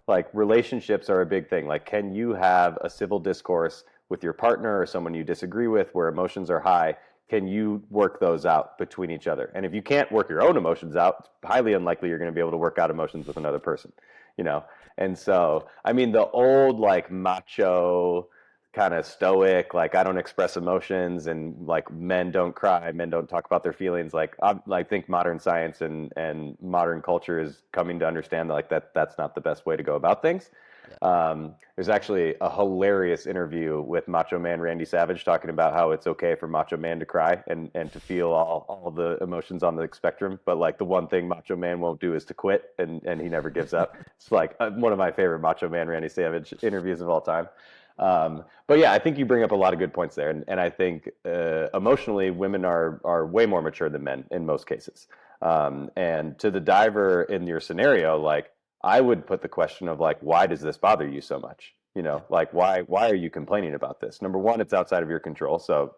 Like, relationships are a big thing. Like, can you have a civil discourse with your partner or someone you disagree with where emotions are high? Can you work those out between each other? And if you can't work your own emotions out, it's highly unlikely you're going to be able to work out emotions with another person. And so, I mean, the old, like, macho kind of stoic, like I don't express emotions, and like men don't cry, men don't talk about their feelings. Like I think modern science and modern culture is coming to understand that, like that's not the best way to go about things. Yeah. There's actually a hilarious interview with Macho Man Randy Savage talking about how it's okay for Macho Man to cry and to feel all the emotions on the spectrum, but like the one thing Macho Man won't do is to quit, and he never gives up. It's like one of my favorite Macho Man Randy Savage interviews of all time. But yeah, I think you bring up a lot of good points there, and I think emotionally, women are way more mature than men in most cases. And to the diver in your scenario, like I would put the question of like, why does this bother you so much? You Yeah. know, like why are you complaining about this? Number one, it's outside of your control, so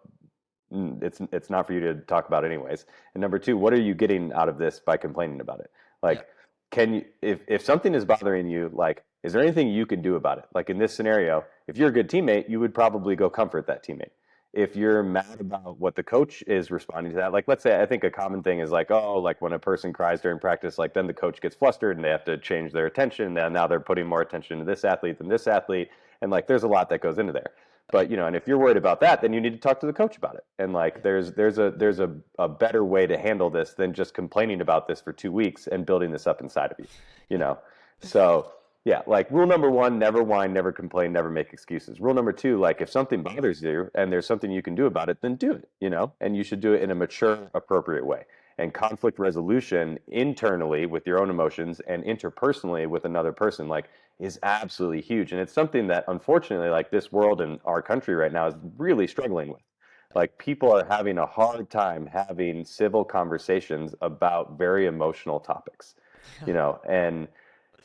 it's not for you to talk about anyways. And number two, what are you getting out of this by complaining about it? Yeah. Like, can you, if something is bothering you, like, is there anything you can do about it? Like in this scenario, if you're a good teammate, you would probably go comfort that teammate. If you're mad about what the coach is responding to that, like let's say, I think a common thing is like, oh, like when a person cries during practice, like then the coach gets flustered and they have to change their attention. And now they're putting more attention to this athlete than this athlete. And like there's a lot that goes into there. But you know, and if you're worried about that, then you need to talk to the coach about it. And like Yeah. there's a better way to handle this than just complaining about this for 2 weeks and building this up inside of you, you know. So yeah, like rule number one, never whine, never complain, never make excuses. Rule number two, like if something bothers you and there's something you can do about it, then do it, you know, and you should do it in a mature, appropriate way. And conflict resolution internally with your own emotions and interpersonally with another person, like is absolutely huge. And it's something that unfortunately, like this world and our country right now is really struggling with. Like people are having a hard time having civil conversations about very emotional topics, you know, and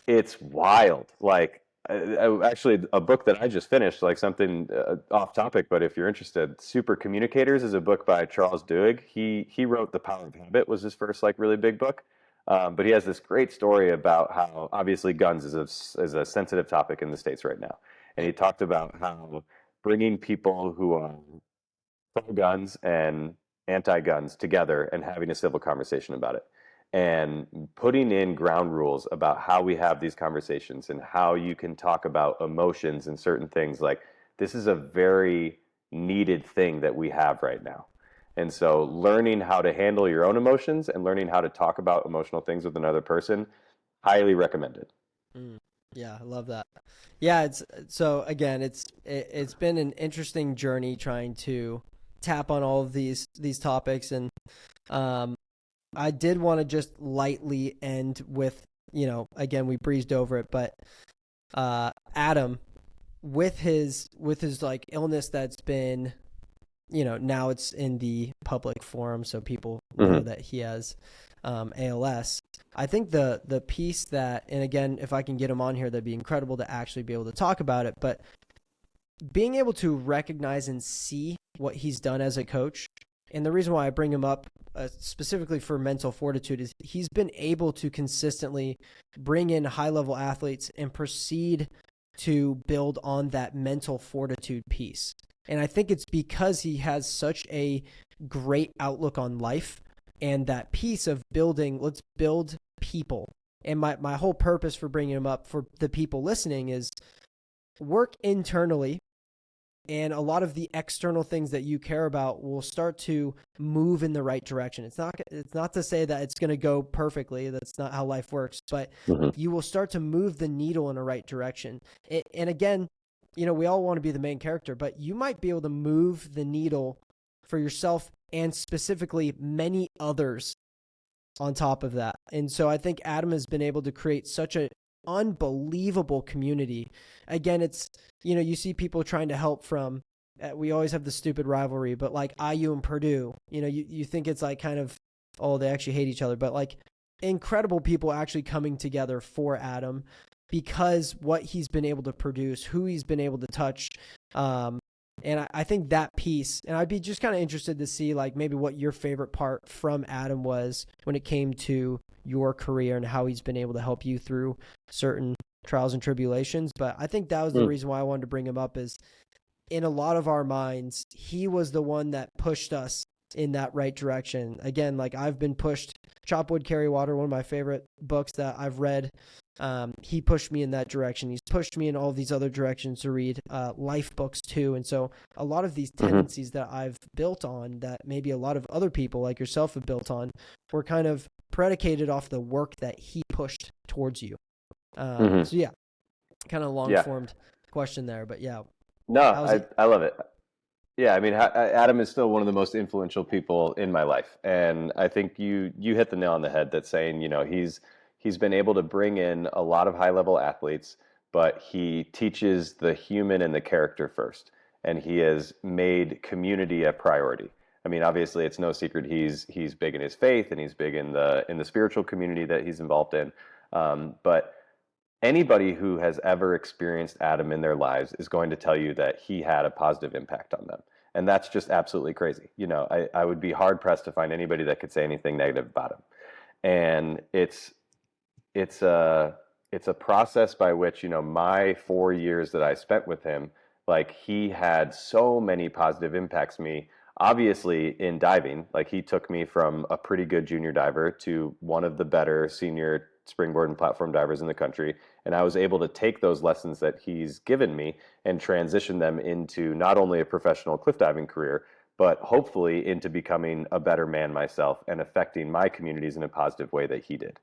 it's wild. Like actually a book that I just finished, like something off topic, but if you're interested, Super Communicators is a book by Charles Duhigg. He wrote The Power of Habit, was his first like really big book. But he has this great story about how obviously guns is a sensitive topic in the States right now. And he talked about how bringing people who are pro guns and anti guns together and having a civil conversation about it and putting in ground rules about how we have these conversations and how you can talk about emotions and certain things. Like this is a very needed thing that we have right now. And so learning how to handle your own emotions and learning how to talk about emotional things with another person, highly recommended. Mm. Yeah, I love that. Yeah, it's so again, it's been an interesting journey trying to tap on all of these topics, and um I did want to just lightly end with, you know, again, we breezed over it, but Adam with his like illness that's been, you know, now it's in the public forum so people know that he has ALS. I think the piece that, and again, if I can get him on here, that'd be incredible to actually be able to talk about it, but being able to recognize and see what he's done as a coach. And the reason why I bring him up specifically for mental fortitude is he's been able to consistently bring in high-level athletes and proceed to build on that mental fortitude piece. And I think it's because he has such a great outlook on life and that piece of building, let's build people. And my whole purpose for bringing him up for the people listening is work internally, and a lot of the external things that you care about will start to move in the right direction. It's not to say that it's going to go perfectly. That's not how life works, but you will start to move the needle in the right direction. And again, you know, we all want to be the main character, but you might be able to move the needle for yourself and specifically many others on top of that. And so I think Adam has been able to create such an unbelievable community. Again, it's, you know, you see people trying to help from, we always have the stupid rivalry, but like IU and Purdue, you know, you think it's like kind of, oh, they actually hate each other, but like incredible people actually coming together for Adam because what he's been able to produce, who he's been able to touch. And I think that piece, and I'd be just kind of interested to see like maybe what your favorite part from Adam was when it came to your career and how he's been able to help you through certain trials and tribulations. But I think that was the reason why I wanted to bring him up is in a lot of our minds, he was the one that pushed us in that right direction. Again, like I've been pushed. Chop Wood, Carry Water, one of my favorite books that I've read. He pushed me in that direction. He's pushed me in all these other directions to read life books too. And so a lot of these tendencies that I've built on, that maybe a lot of other people like yourself have built on, were kind of predicated off the work that he pushed towards you. So yeah, kind of long formed question there, but yeah. No, I love it. Yeah, I mean, Adam is still one of the most influential people in my life, and I think you hit the nail on the head. That's saying, he's been able to bring in a lot of high level athletes, but he teaches the human and the character first, and he has made community a priority. I mean, obviously, it's no secret he's big in his faith, and he's big in the spiritual community that he's involved in, but anybody who has ever experienced Adam in their lives is going to tell you that he had a positive impact on them. And that's just absolutely crazy. I would be hard pressed to find anybody that could say anything negative about him. And it's a process by which, my 4 years that I spent with him, like he had so many positive impacts to me. Obviously in diving, like he took me from a pretty good junior diver to one of the better senior springboard and platform divers in the country. And I was able to take those lessons that he's given me and transition them into not only a professional cliff diving career, but hopefully into becoming a better man myself and affecting my communities in a positive way that he did.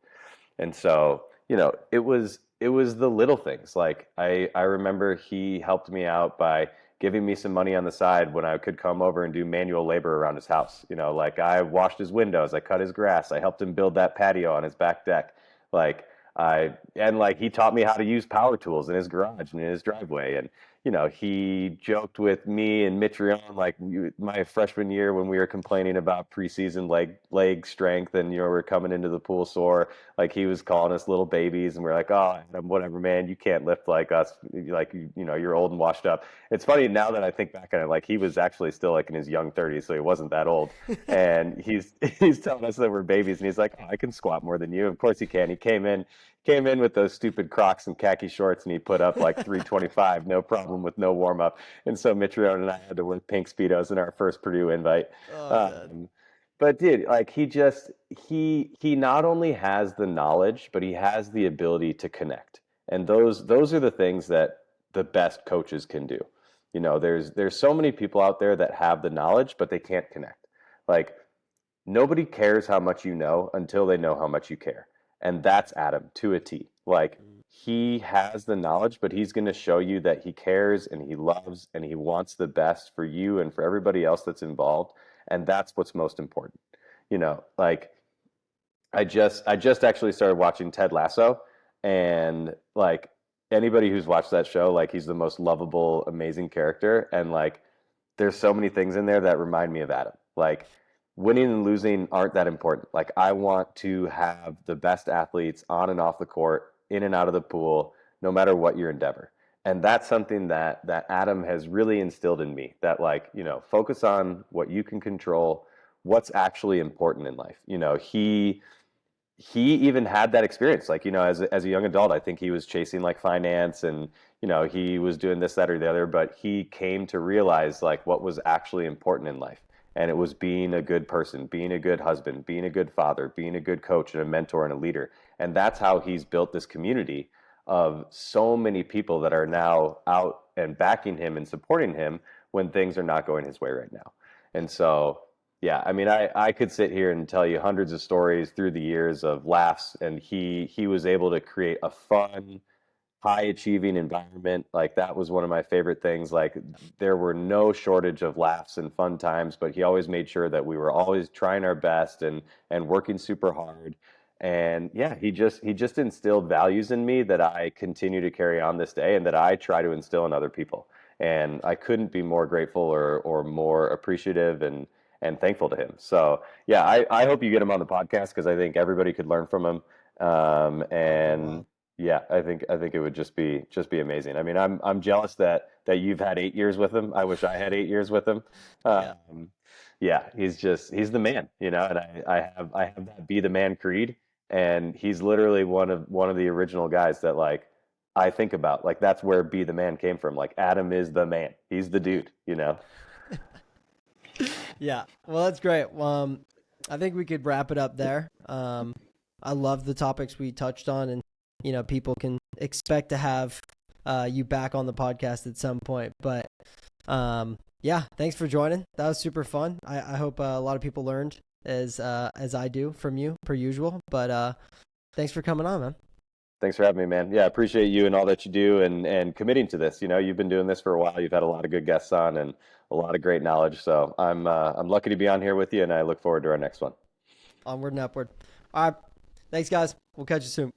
And so, it was the little things. Like I remember he helped me out by giving me some money on the side when I could come over and do manual labor around his house. Like I washed his windows, I cut his grass, I helped him build that patio on his back deck. Like he taught me how to use power tools in his garage and in his driveway. And he joked with me and Mitrione my freshman year when we were complaining about preseason leg strength, and we're coming into the pool sore. Like he was calling us little babies, and we're like, oh, whatever, man, you can't lift like us. Like you're old and washed up. It's funny now that I think back on it. Like he was actually still like in his young 30s, so he wasn't that old. And he's telling us that we're babies, and he's like, oh, I can squat more than you. Of course he can. He came in with those stupid Crocs and khaki shorts, and he put up like 325, no problem, with no warm up. And so Mitrione and I had to wear pink Speedos in our first Purdue invite. But dude, like he not only has the knowledge, but he has the ability to connect. And those are the things that the best coaches can do. There's so many people out there that have the knowledge, but they can't connect. Like nobody cares how much you know until they know how much you care. And that's Adam to a T. Like he has the knowledge, but he's going to show you that he cares and he loves and he wants the best for you and for everybody else that's involved. And that's what's most important. Like I just actually started watching Ted Lasso, and like anybody who's watched that show, like he's the most lovable, amazing character. And like there's so many things in there that remind me of Adam. Like winning and losing aren't that important. Like I want to have the best athletes on and off the court, in and out of the pool, no matter what your endeavor. And that's something that Adam has really instilled in me, that focus on what you can control, what's actually important in life. He even had that experience, as a young adult. I think he was chasing like finance, and he was doing this, that, or the other, but he came to realize like what was actually important in life. And it was being a good person, being a good husband, being a good father, being a good coach and a mentor and a leader. And that's how he's built this community of so many people that are now out and backing him and supporting him when things are not going his way right now. And so, yeah, I mean, I could sit here and tell you hundreds of stories through the years of laughs, and he was able to create a fun, high achieving environment. Like that was one of my favorite things. Like there were no shortage of laughs and fun times, but he always made sure that we were always trying our best and working super hard. And yeah, he just instilled values in me that I continue to carry on this day and that I try to instill in other people. And I couldn't be more grateful or more appreciative and thankful to him. So yeah, I hope you get him on the podcast, because I think everybody could learn from him. And yeah, I think it would just be amazing. I mean, I'm jealous that you've had 8 years with him. I wish I had 8 years with him. Yeah, he's the man, and I have that be the man creed, and he's literally one of the original guys that like I think about. Like that's where be the man came from. Like Adam is the man. He's the dude. Yeah. Well, that's great. I think we could wrap it up there. I love the topics we touched on, and people can expect to have you back on the podcast at some point. But yeah, thanks for joining. That was super fun. I hope a lot of people learned as I do from you per usual. But thanks for coming on, man. Thanks for having me, man. Yeah, I appreciate you and all that you do and committing to this. You've been doing this for a while. You've had a lot of good guests on and a lot of great knowledge. So I'm lucky to be on here with you, and I look forward to our next one. Onward and upward. All right. Thanks, guys. We'll catch you soon.